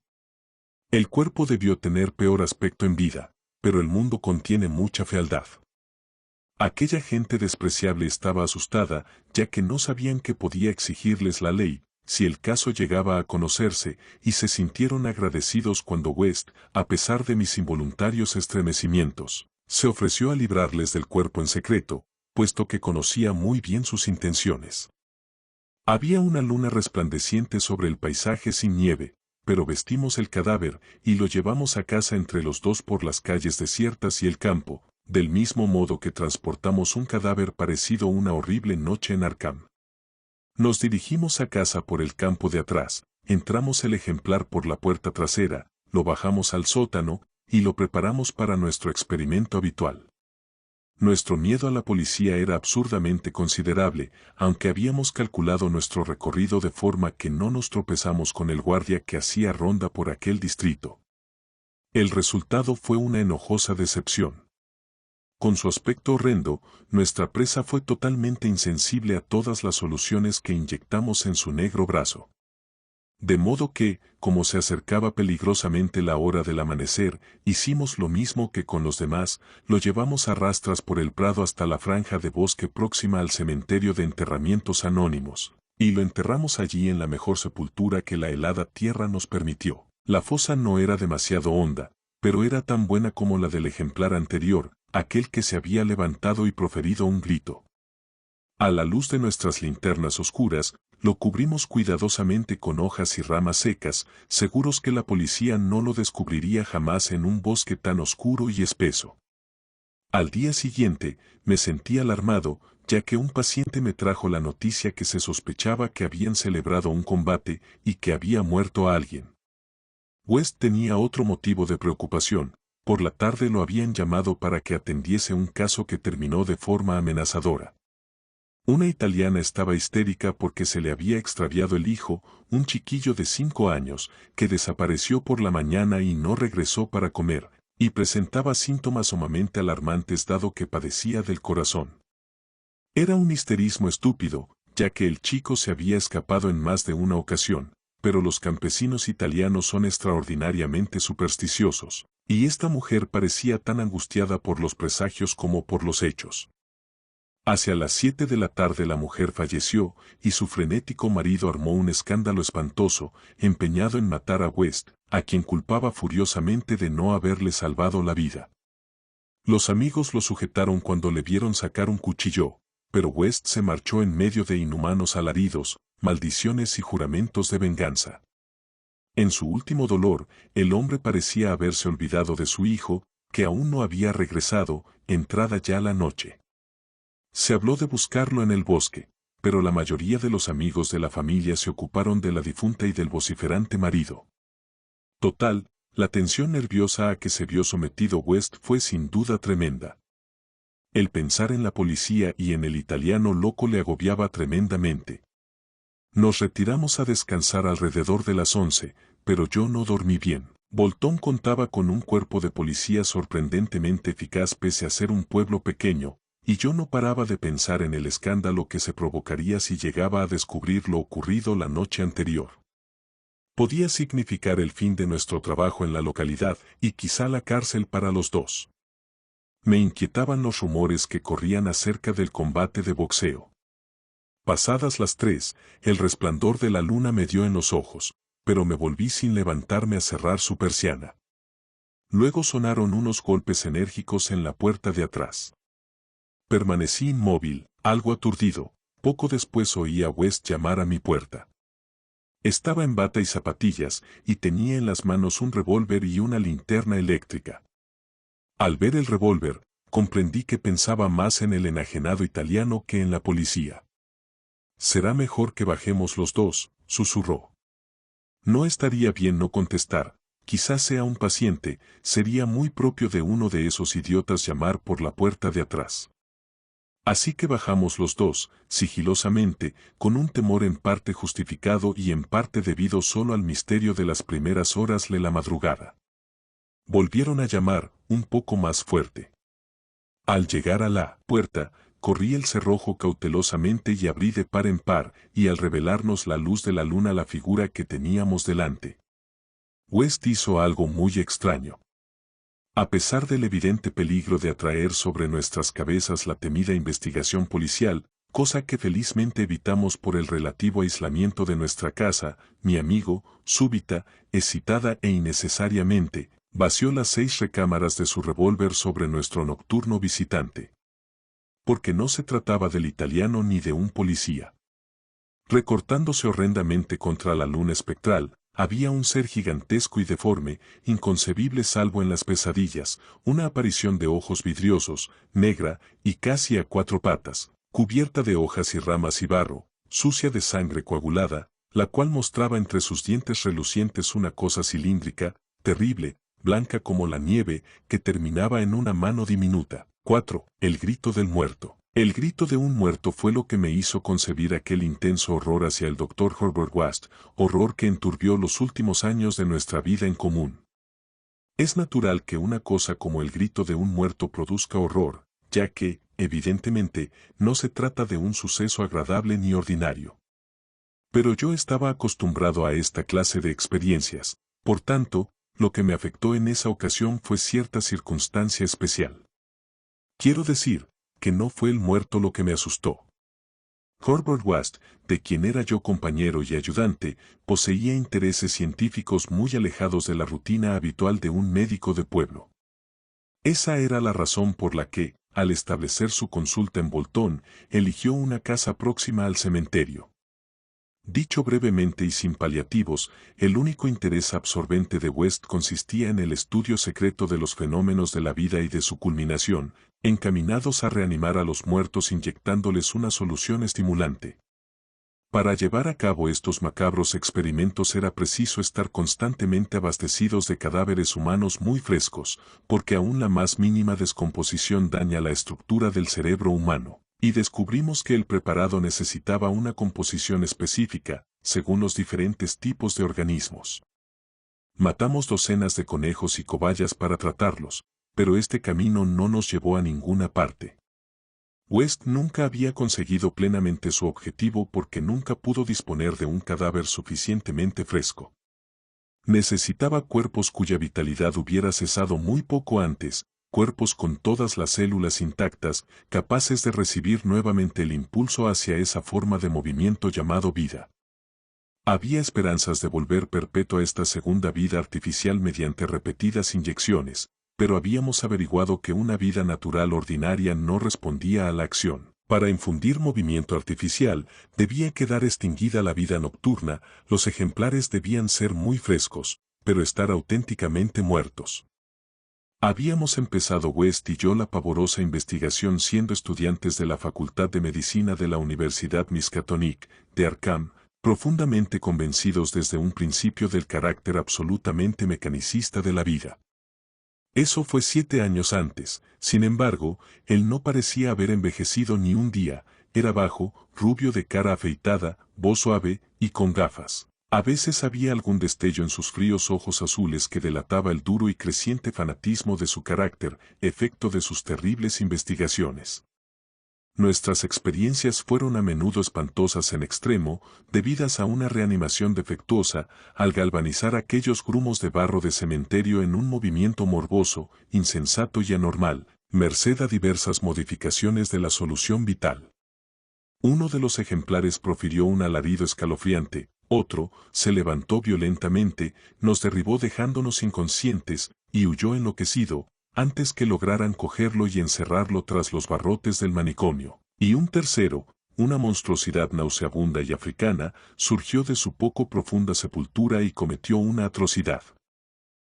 El cuerpo debió tener peor aspecto en vida, pero el mundo contiene mucha fealdad. Aquella gente despreciable estaba asustada, ya que no sabían que podía exigirles la ley, si el caso llegaba a conocerse, y se sintieron agradecidos cuando West, a pesar de mis involuntarios estremecimientos, se ofreció a librarles del cuerpo en secreto, puesto que conocía muy bien sus intenciones. Había una luna resplandeciente sobre el paisaje sin nieve, pero vestimos el cadáver y lo llevamos a casa entre los 2 por las calles desiertas y el campo, del mismo modo que transportamos un cadáver parecido una horrible noche en Arkham. Nos dirigimos a casa por el campo de atrás, entramos el ejemplar por la puerta trasera, lo bajamos al sótano, y lo preparamos para nuestro experimento habitual. Nuestro miedo a la policía era absurdamente considerable, aunque habíamos calculado nuestro recorrido de forma que no nos tropezamos con el guardia que hacía ronda por aquel distrito. El resultado fue una enojosa decepción. Con su aspecto horrendo, nuestra presa fue totalmente insensible a todas las soluciones que inyectamos en su negro brazo. De modo que, como se acercaba peligrosamente la hora del amanecer, hicimos lo mismo que con los demás, lo llevamos a rastras por el prado hasta la franja de bosque próxima al cementerio de enterramientos anónimos, y lo enterramos allí en la mejor sepultura que la helada tierra nos permitió. La fosa no era demasiado honda, pero era tan buena como la del ejemplar anterior, aquel que se había levantado y proferido un grito. A la luz de nuestras linternas oscuras, lo cubrimos cuidadosamente con hojas y ramas secas, seguros que la policía no lo descubriría jamás en un bosque tan oscuro y espeso. Al día siguiente, me sentí alarmado, ya que un paciente me trajo la noticia que se sospechaba que habían celebrado un combate y que había muerto a alguien. West tenía otro motivo de preocupación. Por la tarde lo habían llamado para que atendiese un caso que terminó de forma amenazadora. Una italiana estaba histérica porque se le había extraviado el hijo, un chiquillo de 5 años, que desapareció por la mañana y no regresó para comer, y presentaba síntomas sumamente alarmantes dado que padecía del corazón. Era un histerismo estúpido, ya que el chico se había escapado en más de una ocasión, pero los campesinos italianos son extraordinariamente supersticiosos, y esta mujer parecía tan angustiada por los presagios como por los hechos. Hacia las 7 de la tarde la mujer falleció, y su frenético marido armó un escándalo espantoso, empeñado en matar a West, a quien culpaba furiosamente de no haberle salvado la vida. Los amigos lo sujetaron cuando le vieron sacar un cuchillo, pero West se marchó en medio de inhumanos alaridos, maldiciones y juramentos de venganza. En su último dolor, el hombre parecía haberse olvidado de su hijo, que aún no había regresado, entrada ya la noche. Se habló de buscarlo en el bosque, pero la mayoría de los amigos de la familia se ocuparon de la difunta y del vociferante marido. Total, la tensión nerviosa a que se vio sometido West fue sin duda tremenda. El pensar en la policía y en el italiano loco le agobiaba tremendamente. Nos retiramos a descansar alrededor de las 11, pero yo no dormí bien. Bolton contaba con un cuerpo de policía sorprendentemente eficaz pese a ser un pueblo pequeño, y yo no paraba de pensar en el escándalo que se provocaría si llegaba a descubrir lo ocurrido la noche anterior. Podía significar el fin de nuestro trabajo en la localidad y quizá la cárcel para los dos. Me inquietaban los rumores que corrían acerca del combate de boxeo. Pasadas las 3, el resplandor de la luna me dio en los ojos, pero me volví sin levantarme a cerrar su persiana. Luego sonaron unos golpes enérgicos en la puerta de atrás. Permanecí inmóvil, algo aturdido. Poco después oí a West llamar a mi puerta. Estaba en bata y zapatillas, y tenía en las manos un revólver y una linterna eléctrica. Al ver el revólver, comprendí que pensaba más en el enajenado italiano que en la policía. «Será mejor que bajemos los dos», susurró. No estaría bien no contestar, quizás sea un paciente, sería muy propio de uno de esos idiotas llamar por la puerta de atrás. Así que bajamos los dos, sigilosamente, con un temor en parte justificado y en parte debido solo al misterio de las primeras horas de la madrugada. Volvieron a llamar, un poco más fuerte. Al llegar a la puerta, corrí el cerrojo cautelosamente y abrí de par en par, y al revelarnos la luz de la luna la figura que teníamos delante. West hizo algo muy extraño. A pesar del evidente peligro de atraer sobre nuestras cabezas la temida investigación policial, cosa que felizmente evitamos por el relativo aislamiento de nuestra casa, mi amigo, súbita, excitada e innecesariamente, vació las 6 recámaras de su revólver sobre nuestro nocturno visitante. Porque no se trataba del italiano ni de un policía. Recortándose horrendamente contra la luna espectral, había un ser gigantesco y deforme, inconcebible salvo en las pesadillas, una aparición de ojos vidriosos, negra y casi a 4 patas, cubierta de hojas y ramas y barro, sucia de sangre coagulada, la cual mostraba entre sus dientes relucientes una cosa cilíndrica, terrible, blanca como la nieve, que terminaba en una mano diminuta. 4. El grito del muerto. El grito de un muerto fue lo que me hizo concebir aquel intenso horror hacia el Dr. Herbert West, horror que enturbió los últimos años de nuestra vida en común. Es natural que una cosa como el grito de un muerto produzca horror, ya que, evidentemente, no se trata de un suceso agradable ni ordinario. Pero yo estaba acostumbrado a esta clase de experiencias, por tanto, lo que me afectó en esa ocasión fue cierta circunstancia especial. Quiero decir, que no fue el muerto lo que me asustó. Herbert West, de quien era yo compañero y ayudante, poseía intereses científicos muy alejados de la rutina habitual de un médico de pueblo. Esa era la razón por la que, al establecer su consulta en Bolton, eligió una casa próxima al cementerio. Dicho brevemente y sin paliativos, el único interés absorbente de West consistía en el estudio secreto de los fenómenos de la vida y de su culminación, encaminados a reanimar a los muertos inyectándoles una solución estimulante. Para llevar a cabo estos macabros experimentos era preciso estar constantemente abastecidos de cadáveres humanos muy frescos, porque aún la más mínima descomposición daña la estructura del cerebro humano. Y descubrimos que el preparado necesitaba una composición específica, según los diferentes tipos de organismos. Matamos docenas de conejos y cobayas para tratarlos, pero este camino no nos llevó a ninguna parte. West nunca había conseguido plenamente su objetivo porque nunca pudo disponer de un cadáver suficientemente fresco. Necesitaba cuerpos cuya vitalidad hubiera cesado muy poco antes, cuerpos con todas las células intactas, capaces de recibir nuevamente el impulso hacia esa forma de movimiento llamado vida. Había esperanzas de volver perpetua esta segunda vida artificial mediante repetidas inyecciones, pero habíamos averiguado que una vida natural ordinaria no respondía a la acción. Para infundir movimiento artificial, debía quedar extinguida la vida nocturna, los ejemplares debían ser muy frescos, pero estar auténticamente muertos. Habíamos empezado West y yo la pavorosa investigación siendo estudiantes de la Facultad de Medicina de la Universidad Miskatonic, de Arkham, profundamente convencidos desde un principio del carácter absolutamente mecanicista de la vida. Eso fue 7 años antes, sin embargo, él no parecía haber envejecido ni un día, era bajo, rubio de cara afeitada, voz suave y con gafas. A veces había algún destello en sus fríos ojos azules que delataba el duro y creciente fanatismo de su carácter, efecto de sus terribles investigaciones. Nuestras experiencias fueron a menudo espantosas en extremo, debidas a una reanimación defectuosa, al galvanizar aquellos grumos de barro de cementerio en un movimiento morboso, insensato y anormal, merced a diversas modificaciones de la solución vital. Uno de los ejemplares profirió un alarido escalofriante, otro, se levantó violentamente, nos derribó dejándonos inconscientes, y huyó enloquecido, antes que lograran cogerlo y encerrarlo tras los barrotes del manicomio. Y un tercero, una monstruosidad nauseabunda y africana, surgió de su poco profunda sepultura y cometió una atrocidad.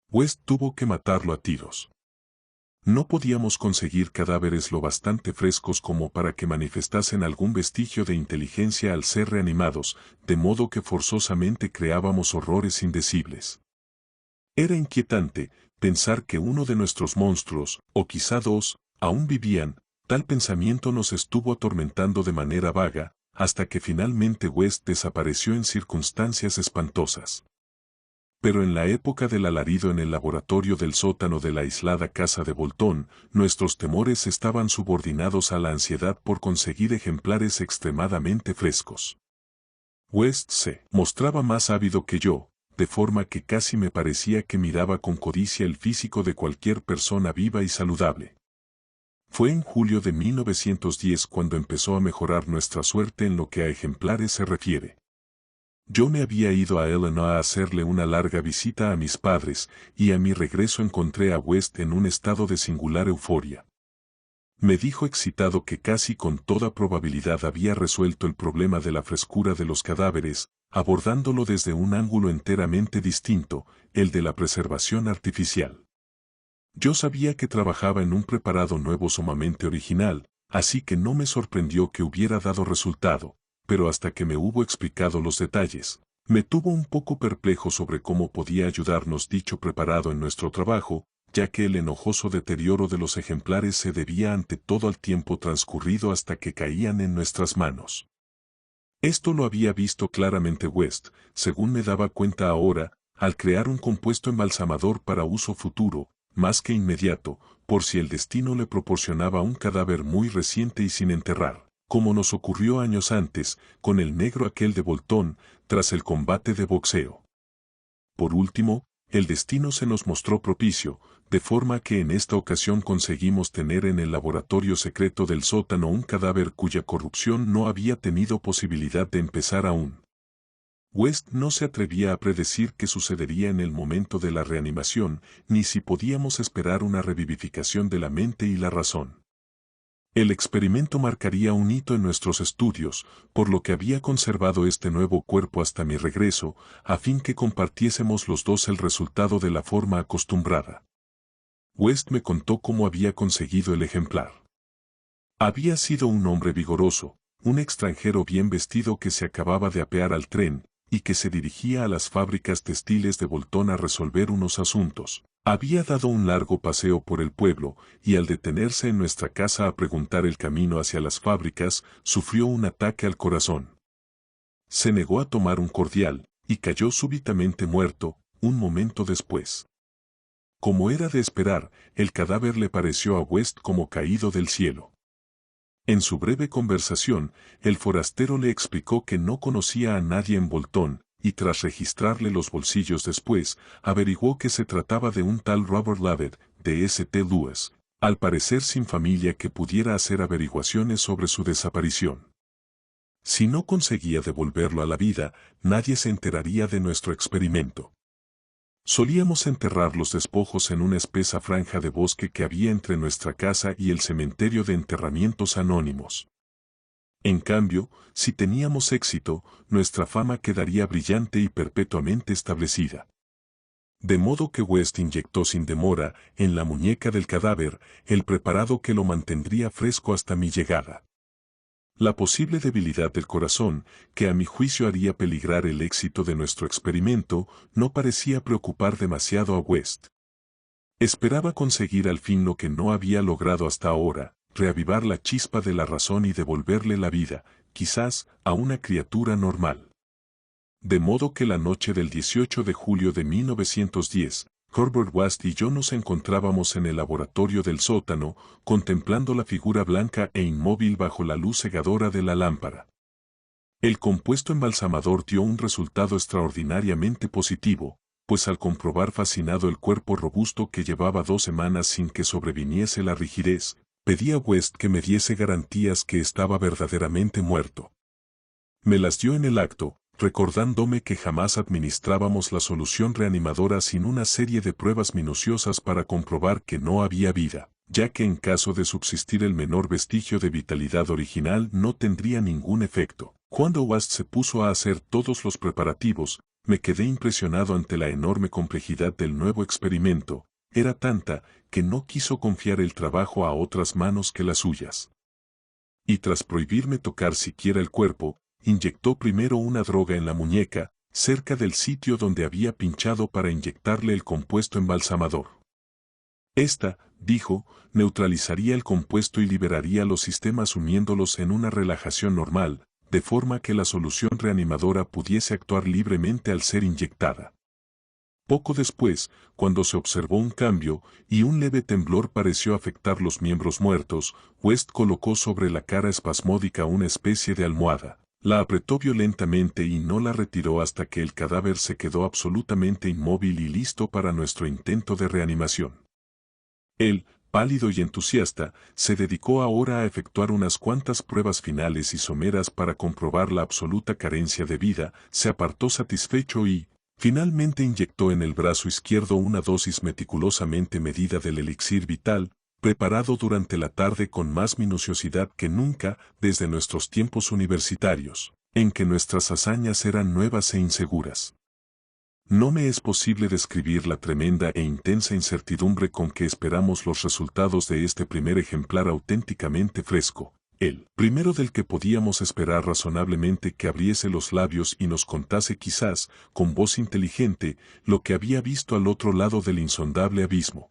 West tuvo que matarlo a tiros. No podíamos conseguir cadáveres lo bastante frescos como para que manifestasen algún vestigio de inteligencia al ser reanimados, de modo que forzosamente creábamos horrores indecibles. Era inquietante pensar que uno de nuestros monstruos, o quizá dos, aún vivían. Tal pensamiento nos estuvo atormentando de manera vaga, hasta que finalmente West desapareció en circunstancias espantosas. Pero en la época del alarido en el laboratorio del sótano de la aislada casa de Bolton, nuestros temores estaban subordinados a la ansiedad por conseguir ejemplares extremadamente frescos. West se mostraba más ávido que yo, de forma que casi me parecía que miraba con codicia el físico de cualquier persona viva y saludable. Fue en julio de 1910 cuando empezó a mejorar nuestra suerte en lo que a ejemplares se refiere. Yo me había ido a Illinois a hacerle una larga visita a mis padres, y a mi regreso encontré a West en un estado de singular euforia. Me dijo excitado que casi con toda probabilidad había resuelto el problema de la frescura de los cadáveres, abordándolo desde un ángulo enteramente distinto, el de la preservación artificial. Yo sabía que trabajaba en un preparado nuevo sumamente original, así que no me sorprendió que hubiera dado resultado, pero hasta que me hubo explicado los detalles, me tuvo un poco perplejo sobre cómo podía ayudarnos dicho preparado en nuestro trabajo, ya que el enojoso deterioro de los ejemplares se debía ante todo al tiempo transcurrido hasta que caían en nuestras manos. Esto lo había visto claramente West, según me daba cuenta ahora, al crear un compuesto embalsamador para uso futuro, más que inmediato, por si el destino le proporcionaba un cadáver muy reciente y sin enterrar, como nos ocurrió años antes, con el negro aquel de Bolton, tras el combate de boxeo. Por último, el destino se nos mostró propicio, de forma que en esta ocasión conseguimos tener en el laboratorio secreto del sótano un cadáver cuya corrupción no había tenido posibilidad de empezar aún. West no se atrevía a predecir qué sucedería en el momento de la reanimación, ni si podíamos esperar una revivificación de la mente y la razón. El experimento marcaría un hito en nuestros estudios, por lo que había conservado este nuevo cuerpo hasta mi regreso, a fin que compartiésemos los dos el resultado de la forma acostumbrada. West me contó cómo había conseguido el ejemplar. Había sido un hombre vigoroso, un extranjero bien vestido que se acababa de apear al tren, y que se dirigía a las fábricas textiles de Bolton a resolver unos asuntos. Había dado un largo paseo por el pueblo, y al detenerse en nuestra casa a preguntar el camino hacia las fábricas, sufrió un ataque al corazón. Se negó a tomar un cordial, y cayó súbitamente muerto, un momento después. Como era de esperar, el cadáver le pareció a West como caído del cielo. En su breve conversación, el forastero le explicó que no conocía a nadie en Bolton, y tras registrarle los bolsillos después, averiguó que se trataba de un tal Robert Lovett, de St. Louis, al parecer sin familia que pudiera hacer averiguaciones sobre su desaparición. Si no conseguía devolverlo a la vida, nadie se enteraría de nuestro experimento. Solíamos enterrar los despojos en una espesa franja de bosque que había entre nuestra casa y el cementerio de enterramientos anónimos. En cambio, si teníamos éxito, nuestra fama quedaría brillante y perpetuamente establecida. De modo que West inyectó sin demora, en la muñeca del cadáver, el preparado que lo mantendría fresco hasta mi llegada. La posible debilidad del corazón, que a mi juicio haría peligrar el éxito de nuestro experimento, no parecía preocupar demasiado a West. Esperaba conseguir al fin lo que no había logrado hasta ahora, reavivar la chispa de la razón y devolverle la vida, quizás, a una criatura normal. De modo que la noche del 18 de julio de 1910, Herbert West y yo nos encontrábamos en el laboratorio del sótano, contemplando la figura blanca e inmóvil bajo la luz cegadora de la lámpara. El compuesto embalsamador dio un resultado extraordinariamente positivo, pues al comprobar fascinado el cuerpo robusto que llevaba 2 semanas sin que sobreviniese la rigidez, pedí a West que me diese garantías que estaba verdaderamente muerto. Me las dio en el acto, recordándome que jamás administrábamos la solución reanimadora sin una serie de pruebas minuciosas para comprobar que no había vida, ya que en caso de subsistir el menor vestigio de vitalidad original no tendría ningún efecto. Cuando West se puso a hacer todos los preparativos, me quedé impresionado ante la enorme complejidad del nuevo experimento. Era tanta que no quiso confiar el trabajo a otras manos que las suyas. Y tras prohibirme tocar siquiera el cuerpo, inyectó primero una droga en la muñeca, cerca del sitio donde había pinchado para inyectarle el compuesto embalsamador. Esta, dijo, neutralizaría el compuesto y liberaría los sistemas uniéndolos en una relajación normal, de forma que la solución reanimadora pudiese actuar libremente al ser inyectada. Poco después, cuando se observó un cambio y un leve temblor pareció afectar los miembros muertos, West colocó sobre la cara espasmódica una especie de almohada. La apretó violentamente y no la retiró hasta que el cadáver se quedó absolutamente inmóvil y listo para nuestro intento de reanimación. Él, pálido y entusiasta, se dedicó ahora a efectuar unas cuantas pruebas finales y someras para comprobar la absoluta carencia de vida, se apartó satisfecho y, finalmente inyectó en el brazo izquierdo una dosis meticulosamente medida del elixir vital, preparado durante la tarde con más minuciosidad que nunca desde nuestros tiempos universitarios, en que nuestras hazañas eran nuevas e inseguras. No me es posible describir la tremenda e intensa incertidumbre con que esperamos los resultados de este primer ejemplar auténticamente fresco, el primero del que podíamos esperar razonablemente que abriese los labios y nos contase quizás, con voz inteligente, lo que había visto al otro lado del insondable abismo.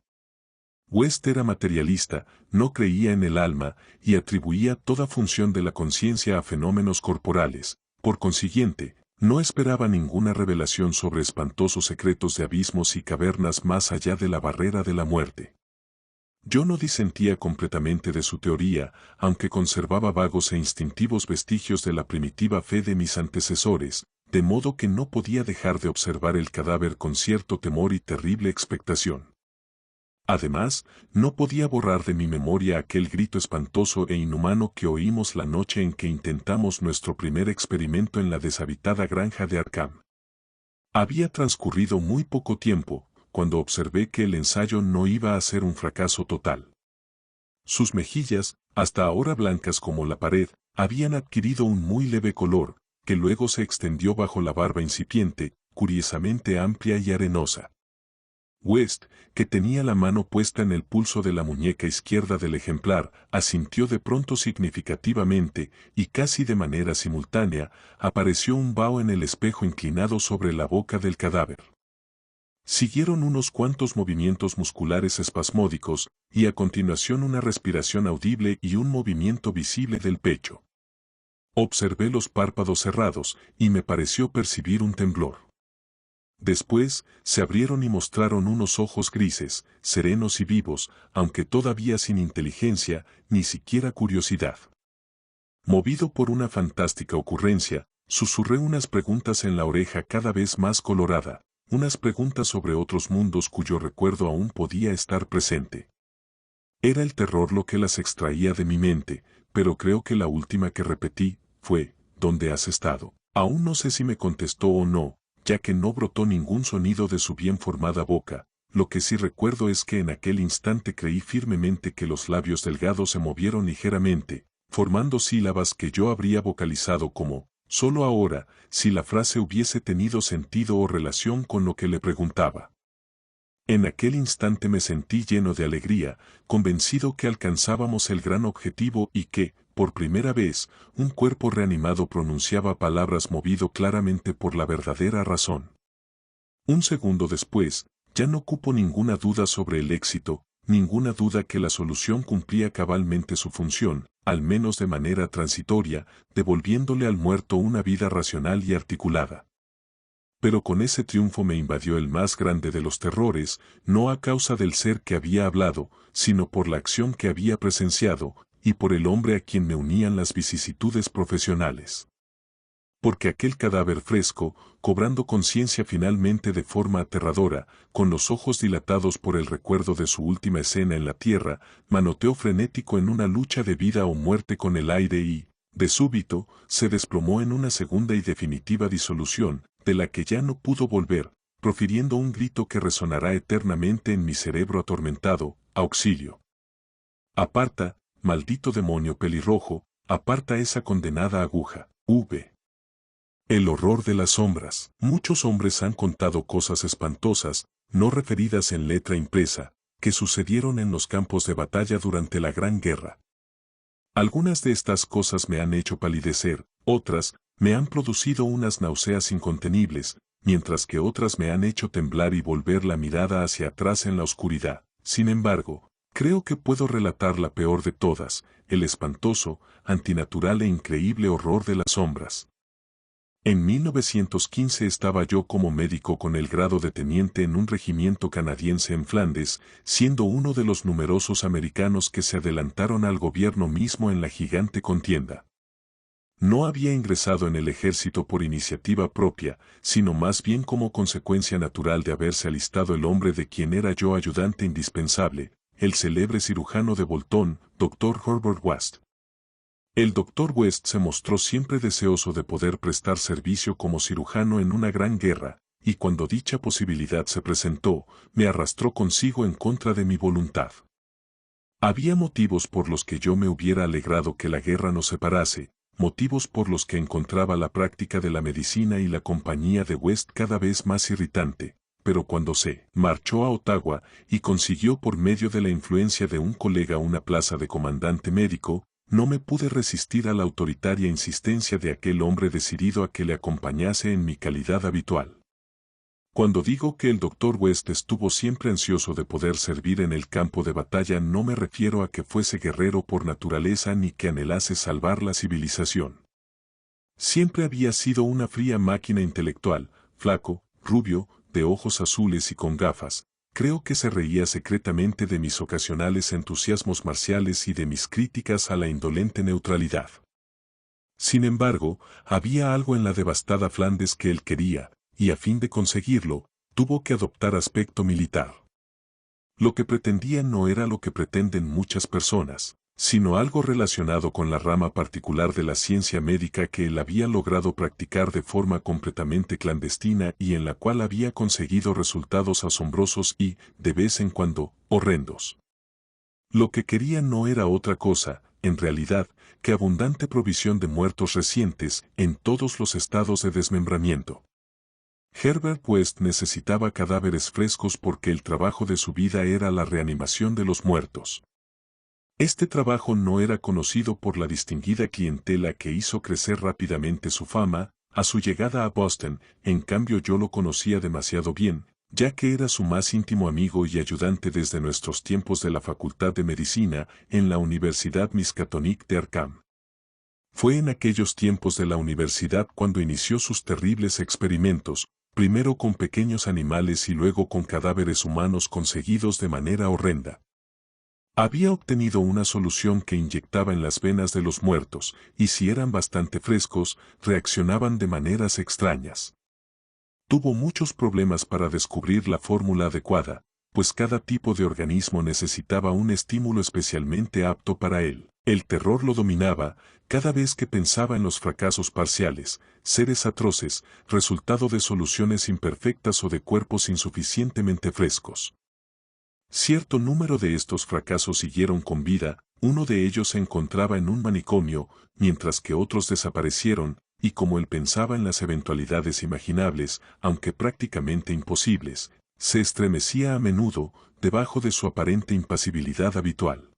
West era materialista, no creía en el alma y atribuía toda función de la conciencia a fenómenos corporales. Por consiguiente, no esperaba ninguna revelación sobre espantosos secretos de abismos y cavernas más allá de la barrera de la muerte. Yo no disentía completamente de su teoría, aunque conservaba vagos e instintivos vestigios de la primitiva fe de mis antecesores, de modo que no podía dejar de observar el cadáver con cierto temor y terrible expectación. Además, no podía borrar de mi memoria aquel grito espantoso e inhumano que oímos la noche en que intentamos nuestro primer experimento en la deshabitada granja de Arkham. Había transcurrido muy poco tiempo, cuando observé que el ensayo no iba a ser un fracaso total. Sus mejillas, hasta ahora blancas como la pared, habían adquirido un muy leve color, que luego se extendió bajo la barba incipiente, curiosamente amplia y arenosa. West, que tenía la mano puesta en el pulso de la muñeca izquierda del ejemplar, asintió de pronto significativamente, y casi de manera simultánea, apareció un vaho en el espejo inclinado sobre la boca del cadáver. Siguieron unos cuantos movimientos musculares espasmódicos, y a continuación una respiración audible y un movimiento visible del pecho. Observé los párpados cerrados, y me pareció percibir un temblor. Después, se abrieron y mostraron unos ojos grises, serenos y vivos, aunque todavía sin inteligencia, ni siquiera curiosidad. Movido por una fantástica ocurrencia, susurré unas preguntas en la oreja cada vez más colorada, unas preguntas sobre otros mundos cuyo recuerdo aún podía estar presente. Era el terror lo que las extraía de mi mente, pero creo que la última que repetí fue, ¿dónde has estado? Aún no sé si me contestó o no, ya que no brotó ningún sonido de su bien formada boca. Lo que sí recuerdo es que en aquel instante creí firmemente que los labios delgados se movieron ligeramente, formando sílabas que yo habría vocalizado como, solo ahora, si la frase hubiese tenido sentido o relación con lo que le preguntaba. En aquel instante me sentí lleno de alegría, convencido que alcanzábamos el gran objetivo y que, por primera vez, un cuerpo reanimado pronunciaba palabras movido claramente por la verdadera razón. Un segundo después, ya no cupo ninguna duda sobre el éxito, ninguna duda que la solución cumplía cabalmente su función, al menos de manera transitoria, devolviéndole al muerto una vida racional y articulada. Pero con ese triunfo me invadió el más grande de los terrores, no a causa del ser que había hablado, sino por la acción que había presenciado, y por el hombre a quien me unían las vicisitudes profesionales. Porque aquel cadáver fresco, cobrando conciencia finalmente de forma aterradora, con los ojos dilatados por el recuerdo de su última escena en la tierra, manoteó frenético en una lucha de vida o muerte con el aire y, de súbito, se desplomó en una segunda y definitiva disolución, de la que ya no pudo volver, profiriendo un grito que resonará eternamente en mi cerebro atormentado: ¡auxilio! Aparta, maldito demonio pelirrojo, aparta esa condenada aguja. V. El horror de las sombras. Muchos hombres han contado cosas espantosas, no referidas en letra impresa, que sucedieron en los campos de batalla durante la Gran Guerra. Algunas de estas cosas me han hecho palidecer, otras me han producido unas náuseas incontenibles, mientras que otras me han hecho temblar y volver la mirada hacia atrás en la oscuridad. Sin embargo, creo que puedo relatar la peor de todas, el espantoso, antinatural e increíble horror de las sombras. En 1915 estaba yo como médico con el grado de teniente en un regimiento canadiense en Flandes, siendo uno de los numerosos americanos que se adelantaron al gobierno mismo en la gigante contienda. No había ingresado en el ejército por iniciativa propia, sino más bien como consecuencia natural de haberse alistado el hombre de quien era yo ayudante indispensable, el célebre cirujano de Bolton, Dr. Herbert West. El Dr. West se mostró siempre deseoso de poder prestar servicio como cirujano en una gran guerra, y cuando dicha posibilidad se presentó, me arrastró consigo en contra de mi voluntad. Había motivos por los que yo me hubiera alegrado que la guerra nos separase, motivos por los que encontraba la práctica de la medicina y la compañía de West cada vez más irritante, pero cuando se marchó a Ottawa y consiguió por medio de la influencia de un colega una plaza de comandante médico, no me pude resistir a la autoritaria insistencia de aquel hombre decidido a que le acompañase en mi calidad habitual. Cuando digo que el Dr. West estuvo siempre ansioso de poder servir en el campo de batalla, no me refiero a que fuese guerrero por naturaleza ni que anhelase salvar la civilización. Siempre había sido una fría máquina intelectual, flaco, rubio, de ojos azules y con gafas. Creo que se reía secretamente de mis ocasionales entusiasmos marciales y de mis críticas a la indolente neutralidad. Sin embargo, había algo en la devastada Flandes que él quería, y a fin de conseguirlo, tuvo que adoptar aspecto militar. Lo que pretendía no era lo que pretenden muchas personas, sino algo relacionado con la rama particular de la ciencia médica que él había logrado practicar de forma completamente clandestina y en la cual había conseguido resultados asombrosos y, de vez en cuando, horrendos. Lo que quería no era otra cosa, en realidad, que abundante provisión de muertos recientes en todos los estados de desmembramiento. Herbert West necesitaba cadáveres frescos porque el trabajo de su vida era la reanimación de los muertos. Este trabajo no era conocido por la distinguida clientela que hizo crecer rápidamente su fama. A su llegada a Boston, en cambio, yo lo conocía demasiado bien, ya que era su más íntimo amigo y ayudante desde nuestros tiempos de la Facultad de Medicina en la Universidad Miskatonic de Arkham. Fue en aquellos tiempos de la universidad cuando inició sus terribles experimentos, primero con pequeños animales y luego con cadáveres humanos conseguidos de manera horrenda. Había obtenido una solución que inyectaba en las venas de los muertos, y si eran bastante frescos, reaccionaban de maneras extrañas. Tuvo muchos problemas para descubrir la fórmula adecuada, pues cada tipo de organismo necesitaba un estímulo especialmente apto para él. El terror lo dominaba, cada vez que pensaba en los fracasos parciales, seres atroces, resultado de soluciones imperfectas o de cuerpos insuficientemente frescos. Cierto número de estos fracasos siguieron con vida, uno de ellos se encontraba en un manicomio, mientras que otros desaparecieron, y como él pensaba en las eventualidades imaginables, aunque prácticamente imposibles, se estremecía a menudo, debajo de su aparente impasibilidad habitual.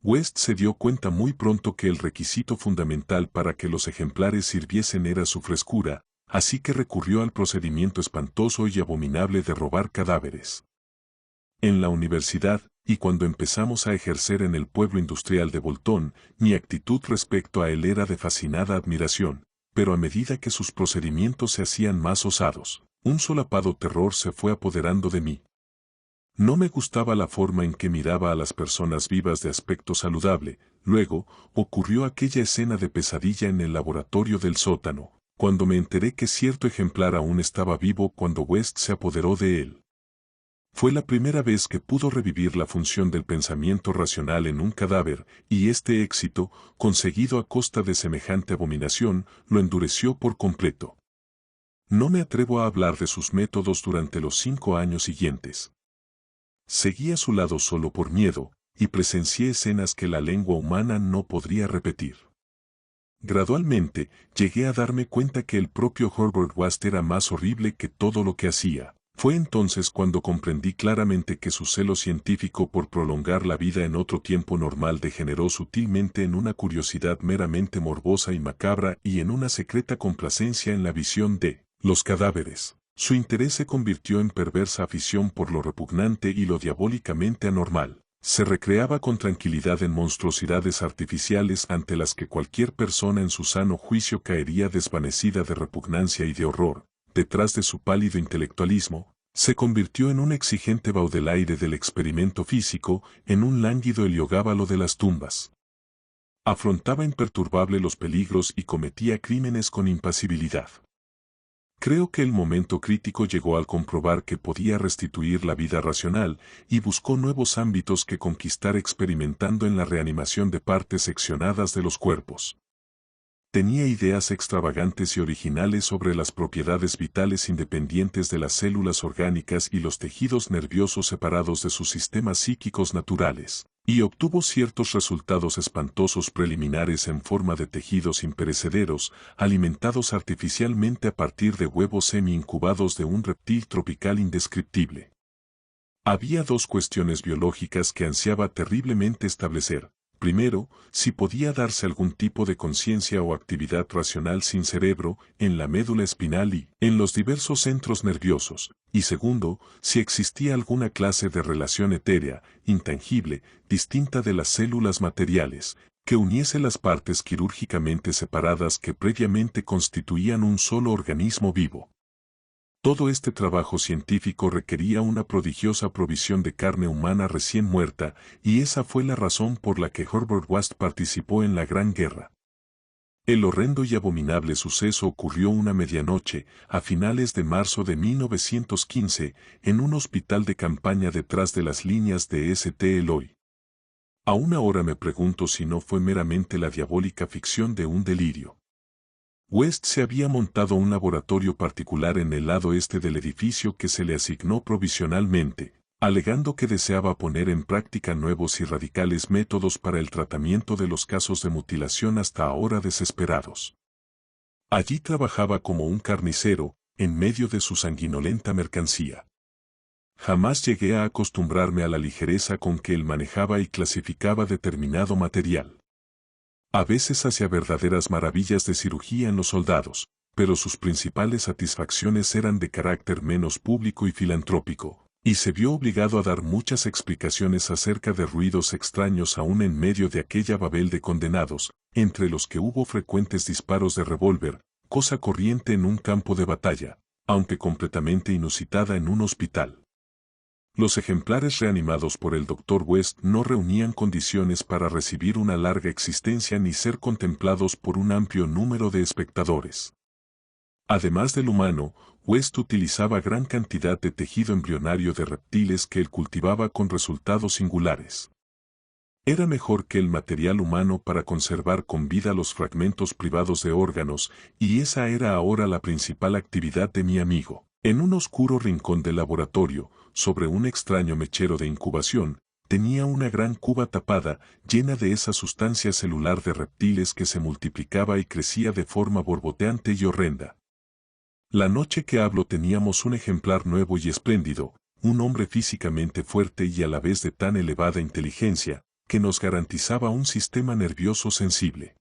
West se dio cuenta muy pronto que el requisito fundamental para que los ejemplares sirviesen era su frescura, así que recurrió al procedimiento espantoso y abominable de robar cadáveres. En la universidad, y cuando empezamos a ejercer en el pueblo industrial de Bolton, mi actitud respecto a él era de fascinada admiración, pero a medida que sus procedimientos se hacían más osados, un solapado terror se fue apoderando de mí. No me gustaba la forma en que miraba a las personas vivas de aspecto saludable. Luego, ocurrió aquella escena de pesadilla en el laboratorio del sótano, cuando me enteré que cierto ejemplar aún estaba vivo cuando West se apoderó de él. Fue la primera vez que pudo revivir la función del pensamiento racional en un cadáver, y este éxito, conseguido a costa de semejante abominación, lo endureció por completo. No me atrevo a hablar de sus métodos durante los 5 años siguientes. Seguí a su lado solo por miedo, y presencié escenas que la lengua humana no podría repetir. Gradualmente, llegué a darme cuenta que el propio Herbert West era más horrible que todo lo que hacía. Fue entonces cuando comprendí claramente que su celo científico por prolongar la vida en otro tiempo normal degeneró sutilmente en una curiosidad meramente morbosa y macabra y en una secreta complacencia en la visión de los cadáveres. Su interés se convirtió en perversa afición por lo repugnante y lo diabólicamente anormal. Se recreaba con tranquilidad en monstruosidades artificiales ante las que cualquier persona en su sano juicio caería desvanecida de repugnancia y de horror. Detrás de su pálido intelectualismo, se convirtió en un exigente Baudelaire del experimento físico, en un lánguido Heliogábalo de las tumbas. Afrontaba imperturbable los peligros y cometía crímenes con impasibilidad. Creo que el momento crítico llegó al comprobar que podía restituir la vida racional y buscó nuevos ámbitos que conquistar experimentando en la reanimación de partes seccionadas de los cuerpos. Tenía ideas extravagantes y originales sobre las propiedades vitales independientes de las células orgánicas y los tejidos nerviosos separados de sus sistemas psíquicos naturales, y obtuvo ciertos resultados espantosos preliminares en forma de tejidos imperecederos, alimentados artificialmente a partir de huevos semi-incubados de un reptil tropical indescriptible. Había 2 cuestiones biológicas que ansiaba terriblemente establecer. Primero, si podía darse algún tipo de conciencia o actividad racional sin cerebro en la médula espinal y en los diversos centros nerviosos, y segundo, si existía alguna clase de relación etérea, intangible, distinta de las células materiales, que uniese las partes quirúrgicamente separadas que previamente constituían un solo organismo vivo. Todo este trabajo científico requería una prodigiosa provisión de carne humana recién muerta, y esa fue la razón por la que Herbert West participó en la Gran Guerra. El horrendo y abominable suceso ocurrió una medianoche, a finales de marzo de 1915, en un hospital de campaña detrás de las líneas de St. Eloi. Aún ahora me pregunto si no fue meramente la diabólica ficción de un delirio. West se había montado un laboratorio particular en el lado este del edificio que se le asignó provisionalmente, alegando que deseaba poner en práctica nuevos y radicales métodos para el tratamiento de los casos de mutilación hasta ahora desesperados. Allí trabajaba como un carnicero, en medio de su sanguinolenta mercancía. Jamás llegué a acostumbrarme a la ligereza con que él manejaba y clasificaba determinado material. A veces hacía verdaderas maravillas de cirugía en los soldados, pero sus principales satisfacciones eran de carácter menos público y filantrópico, y se vio obligado a dar muchas explicaciones acerca de ruidos extraños aún en medio de aquella babel de condenados, entre los que hubo frecuentes disparos de revólver, cosa corriente en un campo de batalla, aunque completamente inusitada en un hospital. Los ejemplares reanimados por el Dr. West no reunían condiciones para recibir una larga existencia ni ser contemplados por un amplio número de espectadores. Además del humano, West utilizaba gran cantidad de tejido embrionario de reptiles que él cultivaba con resultados singulares. Era mejor que el material humano para conservar con vida los fragmentos privados de órganos, y esa era ahora la principal actividad de mi amigo. En un oscuro rincón del laboratorio, sobre un extraño mechero de incubación, tenía una gran cuba tapada, llena de esa sustancia celular de reptiles que se multiplicaba y crecía de forma borboteante y horrenda. La noche que hablo teníamos un ejemplar nuevo y espléndido, un hombre físicamente fuerte y a la vez de tan elevada inteligencia, que nos garantizaba un sistema nervioso sensible.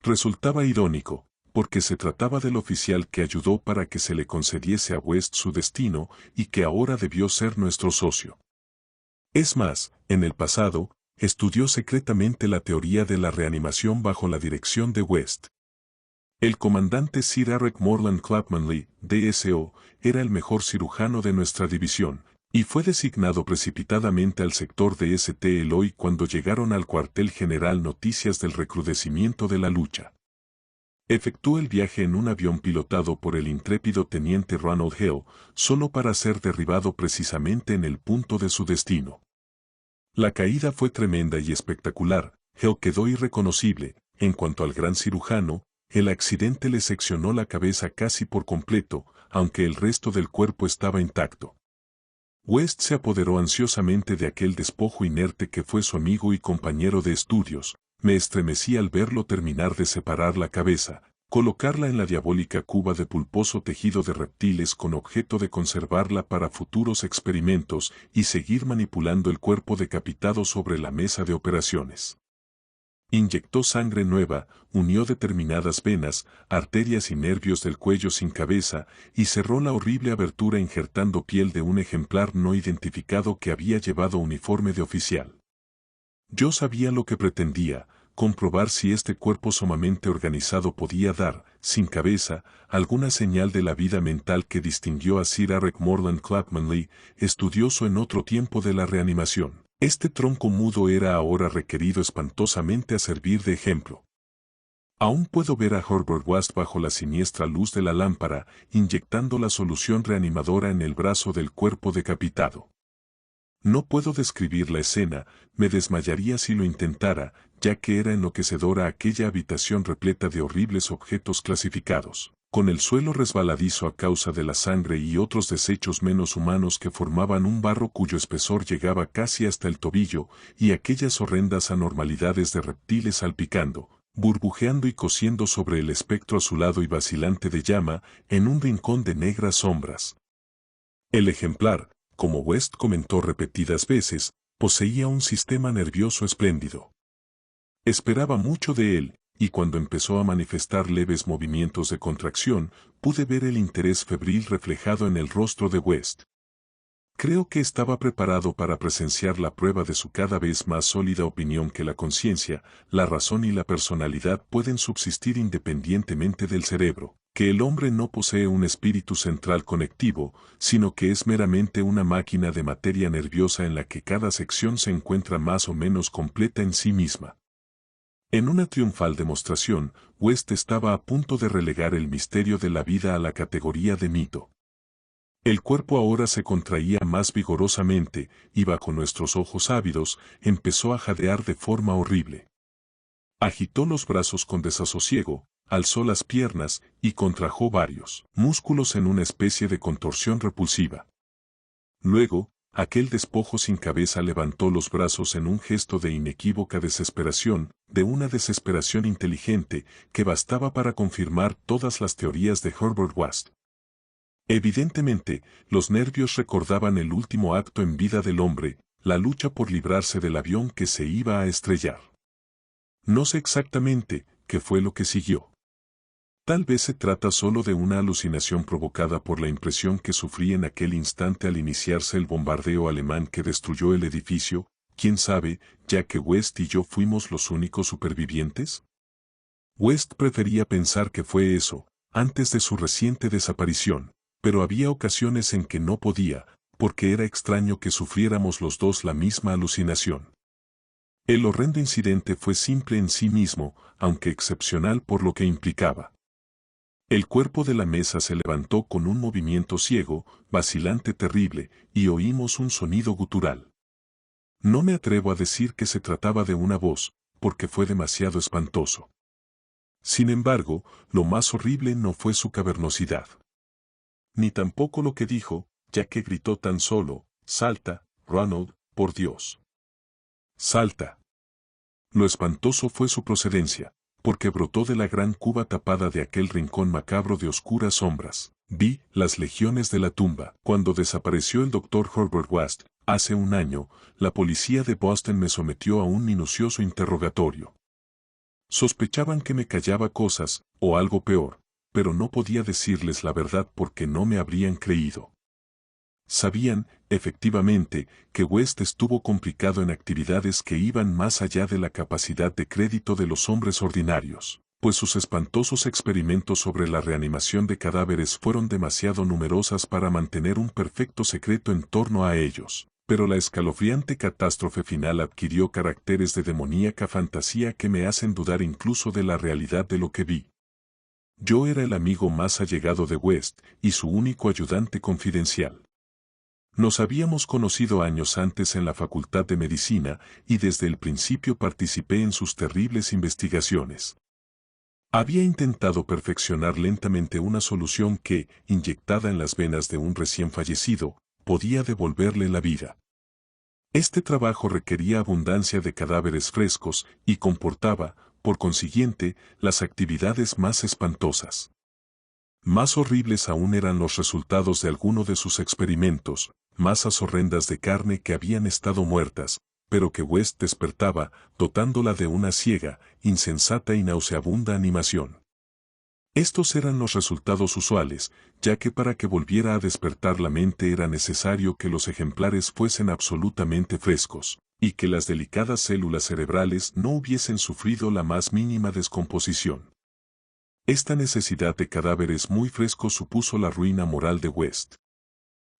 Resultaba irónico, porque se trataba del oficial que ayudó para que se le concediese a West su destino y que ahora debió ser nuestro socio. Es más, en el pasado, estudió secretamente la teoría de la reanimación bajo la dirección de West. El comandante Sir Eric Morland Clapmanley, DSO, era el mejor cirujano de nuestra división, y fue designado precipitadamente al sector de St. Eloy cuando llegaron al cuartel general noticias del recrudecimiento de la lucha. Efectuó el viaje en un avión pilotado por el intrépido teniente Ronald Hill, solo para ser derribado precisamente en el punto de su destino. La caída fue tremenda y espectacular, Hill quedó irreconocible. En cuanto al gran cirujano, el accidente le seccionó la cabeza casi por completo, aunque el resto del cuerpo estaba intacto. West se apoderó ansiosamente de aquel despojo inerte que fue su amigo y compañero de estudios. Me estremecí al verlo terminar de separar la cabeza, colocarla en la diabólica cuba de pulposo tejido de reptiles con objeto de conservarla para futuros experimentos y seguir manipulando el cuerpo decapitado sobre la mesa de operaciones. Inyectó sangre nueva, unió determinadas venas, arterias y nervios del cuello sin cabeza, y cerró la horrible abertura injertando piel de un ejemplar no identificado que había llevado uniforme de oficial. Yo sabía lo que pretendía, comprobar si este cuerpo sumamente organizado podía dar, sin cabeza, alguna señal de la vida mental que distinguió a Sir Eric Morland Clapmanley, estudioso en otro tiempo de la reanimación. Este tronco mudo era ahora requerido espantosamente a servir de ejemplo. Aún puedo ver a Herbert West bajo la siniestra luz de la lámpara, inyectando la solución reanimadora en el brazo del cuerpo decapitado. No puedo describir la escena, me desmayaría si lo intentara, ya que era enloquecedora aquella habitación repleta de horribles objetos clasificados, con el suelo resbaladizo a causa de la sangre y otros desechos menos humanos que formaban un barro cuyo espesor llegaba casi hasta el tobillo, y aquellas horrendas anormalidades de reptiles salpicando, burbujeando y cosiendo sobre el espectro azulado y vacilante de llama, en un rincón de negras sombras. El ejemplar, como West comentó repetidas veces, poseía un sistema nervioso espléndido. Esperaba mucho de él, y cuando empezó a manifestar leves movimientos de contracción, pude ver el interés febril reflejado en el rostro de West. Creo que estaba preparado para presenciar la prueba de su cada vez más sólida opinión que la conciencia, la razón y la personalidad pueden subsistir independientemente del cerebro, que el hombre no posee un espíritu central conectivo, sino que es meramente una máquina de materia nerviosa en la que cada sección se encuentra más o menos completa en sí misma. En una triunfal demostración, West estaba a punto de relegar el misterio de la vida a la categoría de mito. El cuerpo ahora se contraía más vigorosamente, y bajo nuestros ojos ávidos, empezó a jadear de forma horrible. Agitó los brazos con desasosiego, alzó las piernas y contrajo varios músculos en una especie de contorsión repulsiva. Luego, aquel despojo sin cabeza levantó los brazos en un gesto de inequívoca desesperación, de una desesperación inteligente que bastaba para confirmar todas las teorías de Herbert West. Evidentemente, los nervios recordaban el último acto en vida del hombre, la lucha por librarse del avión que se iba a estrellar. No sé exactamente qué fue lo que siguió. Tal vez se trata solo de una alucinación provocada por la impresión que sufrí en aquel instante al iniciarse el bombardeo alemán que destruyó el edificio, quién sabe, ya que West y yo fuimos los únicos supervivientes. West prefería pensar que fue eso, antes de su reciente desaparición, pero había ocasiones en que no podía, porque era extraño que sufriéramos los dos la misma alucinación. El horrendo incidente fue simple en sí mismo, aunque excepcional por lo que implicaba. El cuerpo de la mesa se levantó con un movimiento ciego, vacilante terrible, y oímos un sonido gutural. No me atrevo a decir que se trataba de una voz, porque fue demasiado espantoso. Sin embargo, lo más horrible no fue su cavernosidad. Ni tampoco lo que dijo, ya que gritó tan solo: «Salta, Ronald, por Dios. Salta». Lo espantoso fue su procedencia, porque brotó de la gran cuba tapada de aquel rincón macabro de oscuras sombras. Vi Las legiones de la tumba. Cuando desapareció el Dr. Herbert West, hace un año, la policía de Boston me sometió a un minucioso interrogatorio. Sospechaban que me callaba cosas, o algo peor, pero no podía decirles la verdad porque no me habrían creído. Sabían, efectivamente, que West estuvo complicado en actividades que iban más allá de la capacidad de crédito de los hombres ordinarios, pues sus espantosos experimentos sobre la reanimación de cadáveres fueron demasiado numerosas para mantener un perfecto secreto en torno a ellos. Pero la escalofriante catástrofe final adquirió caracteres de demoníaca fantasía que me hacen dudar incluso de la realidad de lo que vi. Yo era el amigo más allegado de West y su único ayudante confidencial. Nos habíamos conocido años antes en la Facultad de Medicina y desde el principio participé en sus terribles investigaciones. Había intentado perfeccionar lentamente una solución que, inyectada en las venas de un recién fallecido, podía devolverle la vida. Este trabajo requería abundancia de cadáveres frescos y comportaba, por consiguiente, las actividades más espantosas. Más horribles aún eran los resultados de alguno de sus experimentos, masas horrendas de carne que habían estado muertas, pero que West despertaba, dotándola de una ciega, insensata y nauseabunda animación. Estos eran los resultados usuales, ya que para que volviera a despertar la mente era necesario que los ejemplares fuesen absolutamente frescos, y que las delicadas células cerebrales no hubiesen sufrido la más mínima descomposición. Esta necesidad de cadáveres muy frescos supuso la ruina moral de West.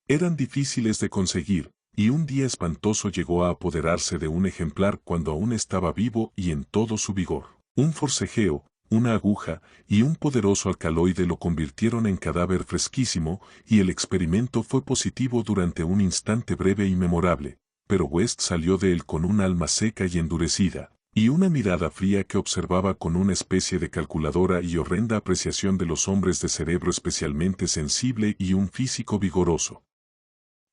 Eran difíciles de conseguir, y un día espantoso llegó a apoderarse de un ejemplar cuando aún estaba vivo y en todo su vigor. Un forcejeo, una aguja y un poderoso alcaloide lo convirtieron en cadáver fresquísimo, y el experimento fue positivo durante un instante breve y memorable, pero West salió de él con un alma seca y endurecida, y una mirada fría que observaba con una especie de calculadora y horrenda apreciación de los hombres de cerebro especialmente sensible y un físico vigoroso.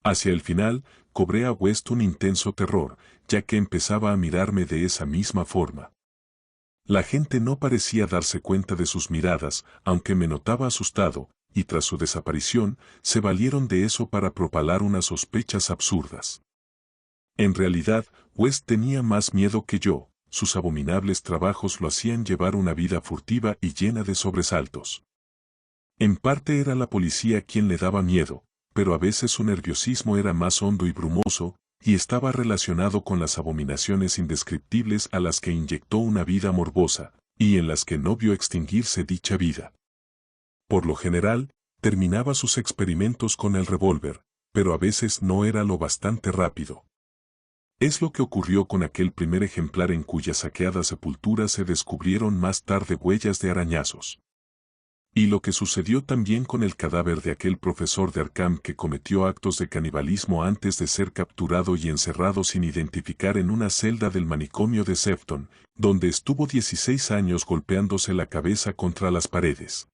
Hacia el final, cobré a West un intenso terror, ya que empezaba a mirarme de esa misma forma. La gente no parecía darse cuenta de sus miradas, aunque me notaba asustado, y tras su desaparición, se valieron de eso para propalar unas sospechas absurdas. En realidad, West tenía más miedo que yo, sus abominables trabajos lo hacían llevar una vida furtiva y llena de sobresaltos. En parte era la policía quien le daba miedo, pero a veces su nerviosismo era más hondo y brumoso, y estaba relacionado con las abominaciones indescriptibles a las que inyectó una vida morbosa, y en las que no vio extinguirse dicha vida. Por lo general, terminaba sus experimentos con el revólver, pero a veces no era lo bastante rápido. Es lo que ocurrió con aquel primer ejemplar en cuya saqueada sepultura se descubrieron más tarde huellas de arañazos. Y lo que sucedió también con el cadáver de aquel profesor de Arkham que cometió actos de canibalismo antes de ser capturado y encerrado sin identificar en una celda del manicomio de Sefton, donde estuvo 16 años golpeándose la cabeza contra las paredes.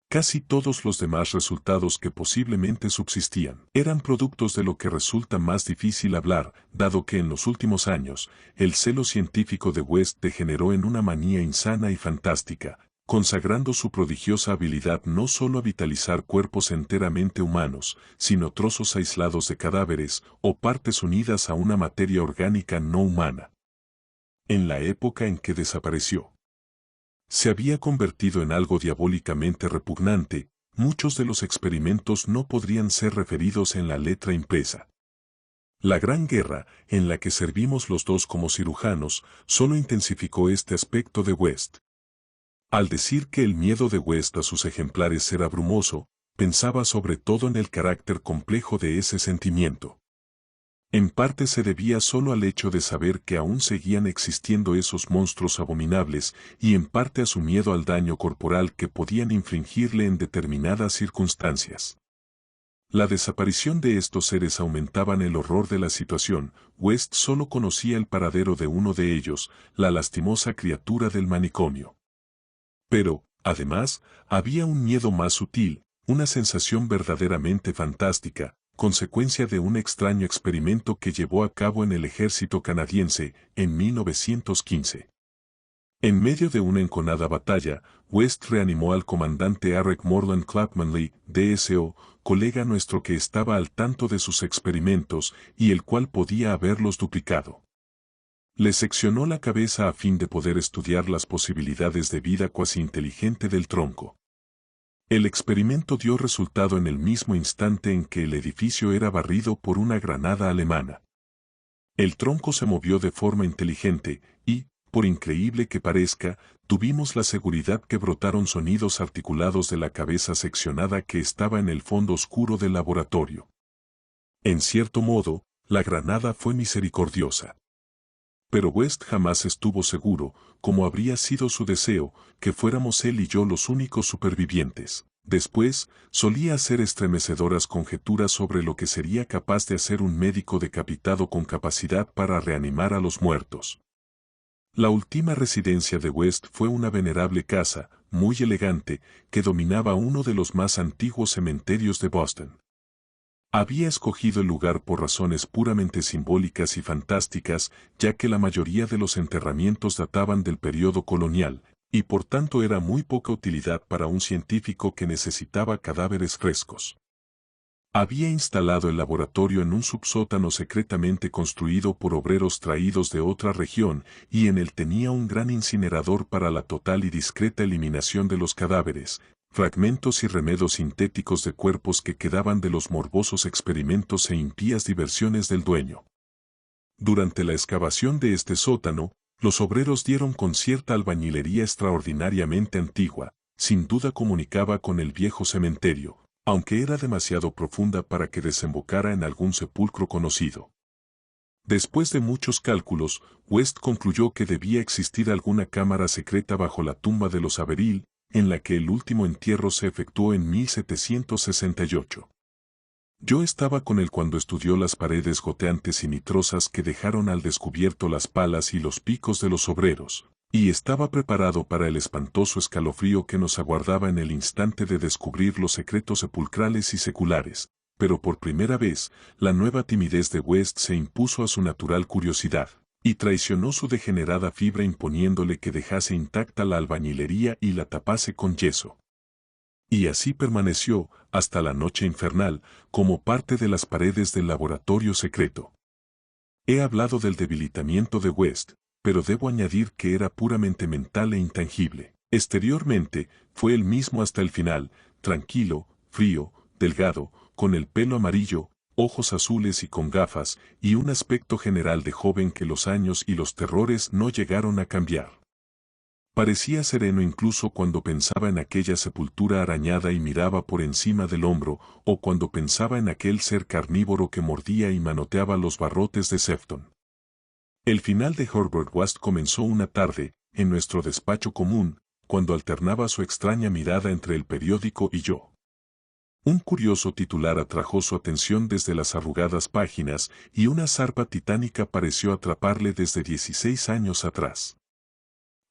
Casi todos los demás resultados que posiblemente subsistían eran productos de lo que resulta más difícil hablar, dado que en los últimos años, el celo científico de West degeneró en una manía insana y fantástica, consagrando su prodigiosa habilidad no solo a vitalizar cuerpos enteramente humanos, sino trozos aislados de cadáveres o partes unidas a una materia orgánica no humana. En la época en que desapareció, se había convertido en algo diabólicamente repugnante. Muchos de los experimentos no podrían ser referidos en la letra impresa. La Gran Guerra, en la que servimos los dos como cirujanos, solo intensificó este aspecto de West. Al decir que el miedo de West a sus ejemplares era brumoso, pensaba sobre todo en el carácter complejo de ese sentimiento. En parte se debía solo al hecho de saber que aún seguían existiendo esos monstruos abominables, y en parte a su miedo al daño corporal que podían infligirle en determinadas circunstancias. La desaparición de estos seres aumentaban el horror de la situación. West solo conocía el paradero de uno de ellos, la lastimosa criatura del manicomio. Pero, además, había un miedo más sutil, una sensación verdaderamente fantástica, consecuencia de un extraño experimento que llevó a cabo en el ejército canadiense en 1915. En medio de una enconada batalla, West reanimó al comandante Arek Morland Clapmanley, DSO, colega nuestro que estaba al tanto de sus experimentos y el cual podía haberlos duplicado. Le seccionó la cabeza a fin de poder estudiar las posibilidades de vida cuasi inteligente del tronco. El experimento dio resultado en el mismo instante en que el edificio era barrido por una granada alemana. El tronco se movió de forma inteligente y, por increíble que parezca, tuvimos la seguridad que brotaron sonidos articulados de la cabeza seccionada que estaba en el fondo oscuro del laboratorio. En cierto modo, la granada fue misericordiosa. Pero West jamás estuvo seguro, como habría sido su deseo, que fuéramos él y yo los únicos supervivientes. Después, solía hacer estremecedoras conjeturas sobre lo que sería capaz de hacer un médico decapitado con capacidad para reanimar a los muertos. La última residencia de West fue una venerable casa, muy elegante, que dominaba uno de los más antiguos cementerios de Boston. Había escogido el lugar por razones puramente simbólicas y fantásticas, ya que la mayoría de los enterramientos databan del periodo colonial, y por tanto era muy poca utilidad para un científico que necesitaba cadáveres frescos. Había instalado el laboratorio en un subsótano secretamente construido por obreros traídos de otra región, y en él tenía un gran incinerador para la total y discreta eliminación de los cadáveres, fragmentos y remedos sintéticos de cuerpos que quedaban de los morbosos experimentos e impías diversiones del dueño. Durante la excavación de este sótano, los obreros dieron con cierta albañilería extraordinariamente antigua, sin duda comunicaba con el viejo cementerio, aunque era demasiado profunda para que desembocara en algún sepulcro conocido. Después de muchos cálculos, West concluyó que debía existir alguna cámara secreta bajo la tumba de los Averill, en la que el último entierro se efectuó en 1768. Yo estaba con él cuando estudió las paredes goteantes y nitrosas que dejaron al descubierto las palas y los picos de los obreros, y estaba preparado para el espantoso escalofrío que nos aguardaba en el instante de descubrir los secretos sepulcrales y seculares, pero por primera vez, la nueva timidez de West se impuso a su natural curiosidad, y traicionó su degenerada fibra imponiéndole que dejase intacta la albañilería y la tapase con yeso. Y así permaneció, hasta la noche infernal, como parte de las paredes del laboratorio secreto. He hablado del debilitamiento de West, pero debo añadir que era puramente mental e intangible. Exteriormente, fue el mismo hasta el final, tranquilo, frío, delgado, con el pelo amarillo, ojos azules y con gafas, y un aspecto general de joven que los años y los terrores no llegaron a cambiar. Parecía sereno incluso cuando pensaba en aquella sepultura arañada y miraba por encima del hombro, o cuando pensaba en aquel ser carnívoro que mordía y manoteaba los barrotes de Sefton. El final de Herbert West comenzó una tarde, en nuestro despacho común, cuando alternaba su extraña mirada entre el periódico y yo. Un curioso titular atrajo su atención desde las arrugadas páginas y una zarpa titánica pareció atraparle desde 16 años atrás.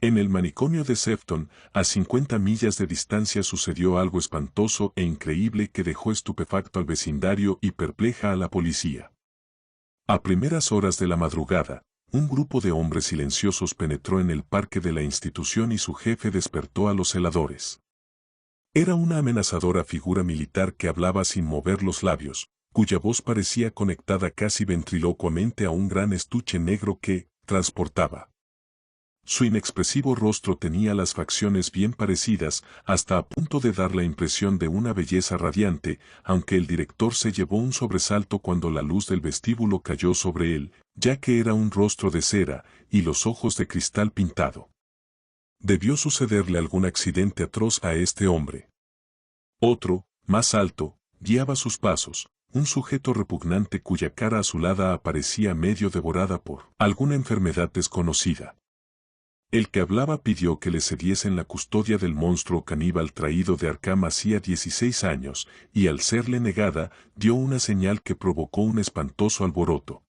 En el manicomio de Sefton, a 50 millas de distancia sucedió algo espantoso e increíble que dejó estupefacto al vecindario y perpleja a la policía. A primeras horas de la madrugada, un grupo de hombres silenciosos penetró en el parque de la institución y su jefe despertó a los celadores. Era una amenazadora figura militar que hablaba sin mover los labios, cuya voz parecía conectada casi ventrilocuamente a un gran estuche negro que transportaba. Su inexpresivo rostro tenía las facciones bien parecidas, hasta a punto de dar la impresión de una belleza radiante, aunque el director se llevó un sobresalto cuando la luz del vestíbulo cayó sobre él, ya que era un rostro de cera, y los ojos de cristal pintado. Debió sucederle algún accidente atroz a este hombre. Otro, Más alto, guiaba sus pasos, un sujeto repugnante cuya cara azulada aparecía medio devorada por alguna enfermedad desconocida. El que hablaba pidió que le cediesen la custodia del monstruo caníbal traído de Arkham hacía 16 años, y al serle negada, dio una señal que provocó un espantoso alboroto.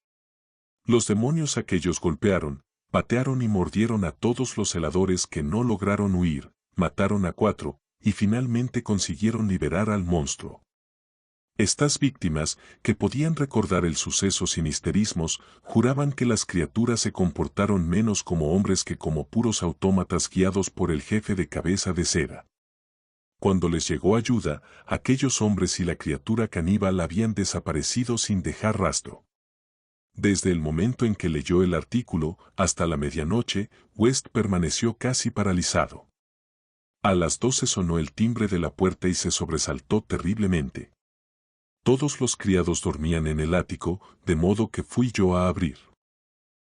Los demonios aquellos golpearon, patearon y mordieron a todos los celadores que no lograron huir, mataron a 4, y finalmente consiguieron liberar al monstruo. Estas víctimas, que podían recordar el suceso sin histerismos, juraban que las criaturas se comportaron menos como hombres que como puros autómatas guiados por el jefe de cabeza de cera. Cuando les llegó ayuda, aquellos hombres y la criatura caníbal habían desaparecido sin dejar rastro. Desde el momento en que leyó el artículo, hasta la medianoche, West permaneció casi paralizado. A las 12 sonó el timbre de la puerta y se sobresaltó terriblemente. Todos los criados dormían en el ático, de modo que fui yo a abrir.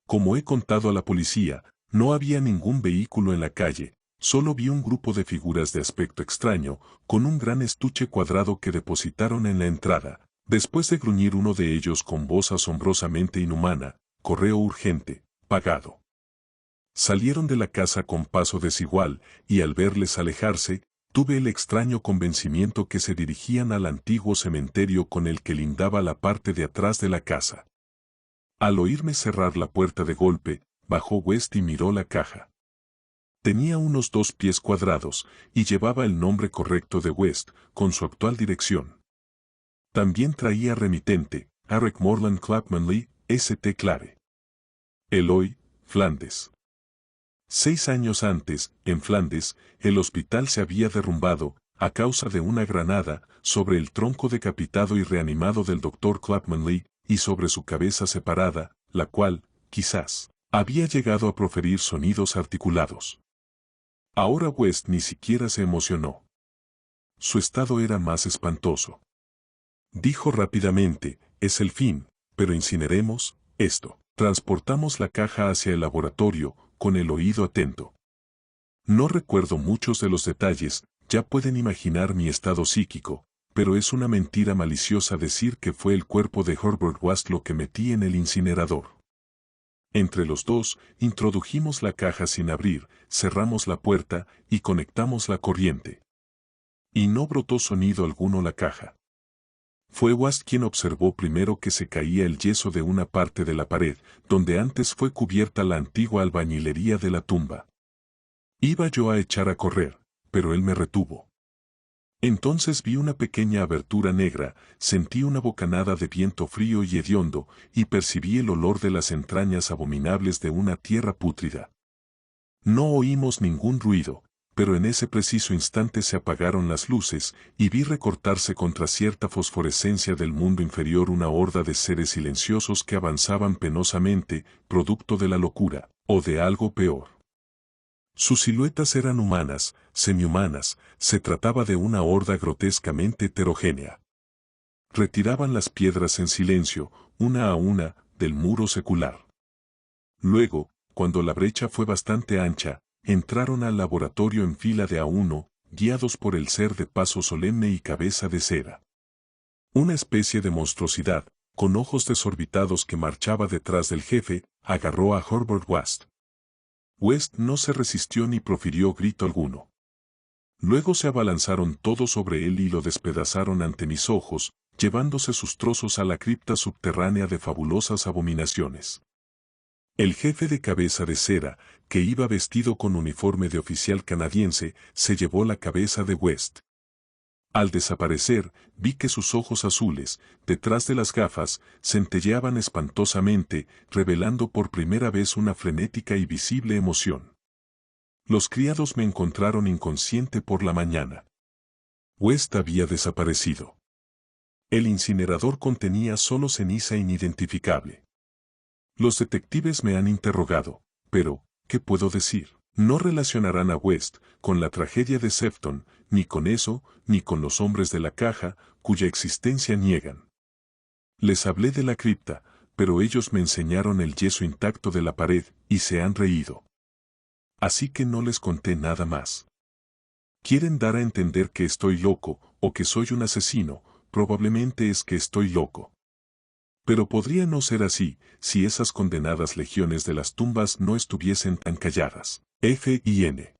Como he contado a la policía, no había ningún vehículo en la calle, solo vi un grupo de figuras de aspecto extraño, con un gran estuche cuadrado que depositaron en la entrada. Después de gruñir uno de ellos con voz asombrosamente inhumana, correo urgente, pagado. Salieron de la casa con paso desigual, y al verles alejarse, tuve el extraño convencimiento que se dirigían al antiguo cementerio con el que lindaba la parte de atrás de la casa. Al oírme cerrar la puerta de golpe, bajó West y miró la caja. Tenía unos 2 pies cuadrados, y llevaba el nombre correcto de West, con su actual dirección. También traía remitente, Arek Morland Clapmanley, St. Clare. Eloy, Flandes. 6 años antes, en Flandes, el hospital se había derrumbado, a causa de una granada, sobre el tronco decapitado y reanimado del Dr. Clapmanley, y sobre su cabeza separada, la cual, quizás, había llegado a proferir sonidos articulados. Ahora West ni siquiera se emocionó. Su estado era más espantoso. Dijo rápidamente, es el fin, pero incineremos esto. Transportamos la caja hacia el laboratorio, con el oído atento. No recuerdo muchos de los detalles, ya pueden imaginar mi estado psíquico, pero es una mentira maliciosa decir que fue el cuerpo de Herbert West lo que metí en el incinerador. Entre los dos, introdujimos la caja sin abrir, cerramos la puerta y conectamos la corriente. Y no brotó sonido alguno la caja. Fue West quien observó primero que se caía el yeso de una parte de la pared, donde antes fue cubierta la antigua albañilería de la tumba. Iba yo a echar a correr, pero él me retuvo. Entonces vi una pequeña abertura negra, sentí una bocanada de viento frío y hediondo, y percibí el olor de las entrañas abominables de una tierra pútrida. No oímos ningún ruido, pero en ese preciso instante se apagaron las luces, y vi recortarse contra cierta fosforescencia del mundo inferior una horda de seres silenciosos que avanzaban penosamente, producto de la locura, o de algo peor. Sus siluetas eran humanas, semihumanas, se trataba de una horda grotescamente heterogénea. Retiraban las piedras en silencio, una a una, del muro secular. Luego, cuando la brecha fue bastante ancha, entraron al laboratorio en fila de a uno, guiados por el ser de paso solemne y cabeza de cera. Una especie de monstruosidad, con ojos desorbitados que marchaba detrás del jefe, agarró a Herbert West. West no se resistió ni profirió grito alguno. Luego se abalanzaron todos sobre él y lo despedazaron ante mis ojos, llevándose sus trozos a la cripta subterránea de fabulosas abominaciones. El jefe de cabeza de cera, que iba vestido con uniforme de oficial canadiense, se llevó la cabeza de West. Al desaparecer, vi que sus ojos azules, detrás de las gafas, centelleaban espantosamente, revelando por primera vez una frenética y visible emoción. Los criados me encontraron inconsciente por la mañana. West había desaparecido. El incinerador contenía solo ceniza inidentificable. Los detectives me han interrogado, pero, ¿qué puedo decir? No relacionarán a West con la tragedia de Sefton, ni con eso, ni con los hombres de la caja, cuya existencia niegan. Les hablé de la cripta, pero ellos me enseñaron el yeso intacto de la pared, y se han reído. Así que no les conté nada más. Quieren dar a entender que estoy loco, o que soy un asesino, probablemente es que estoy loco. Pero podría no ser así, si esas condenadas legiones de las tumbas no estuviesen tan calladas. F.I.N.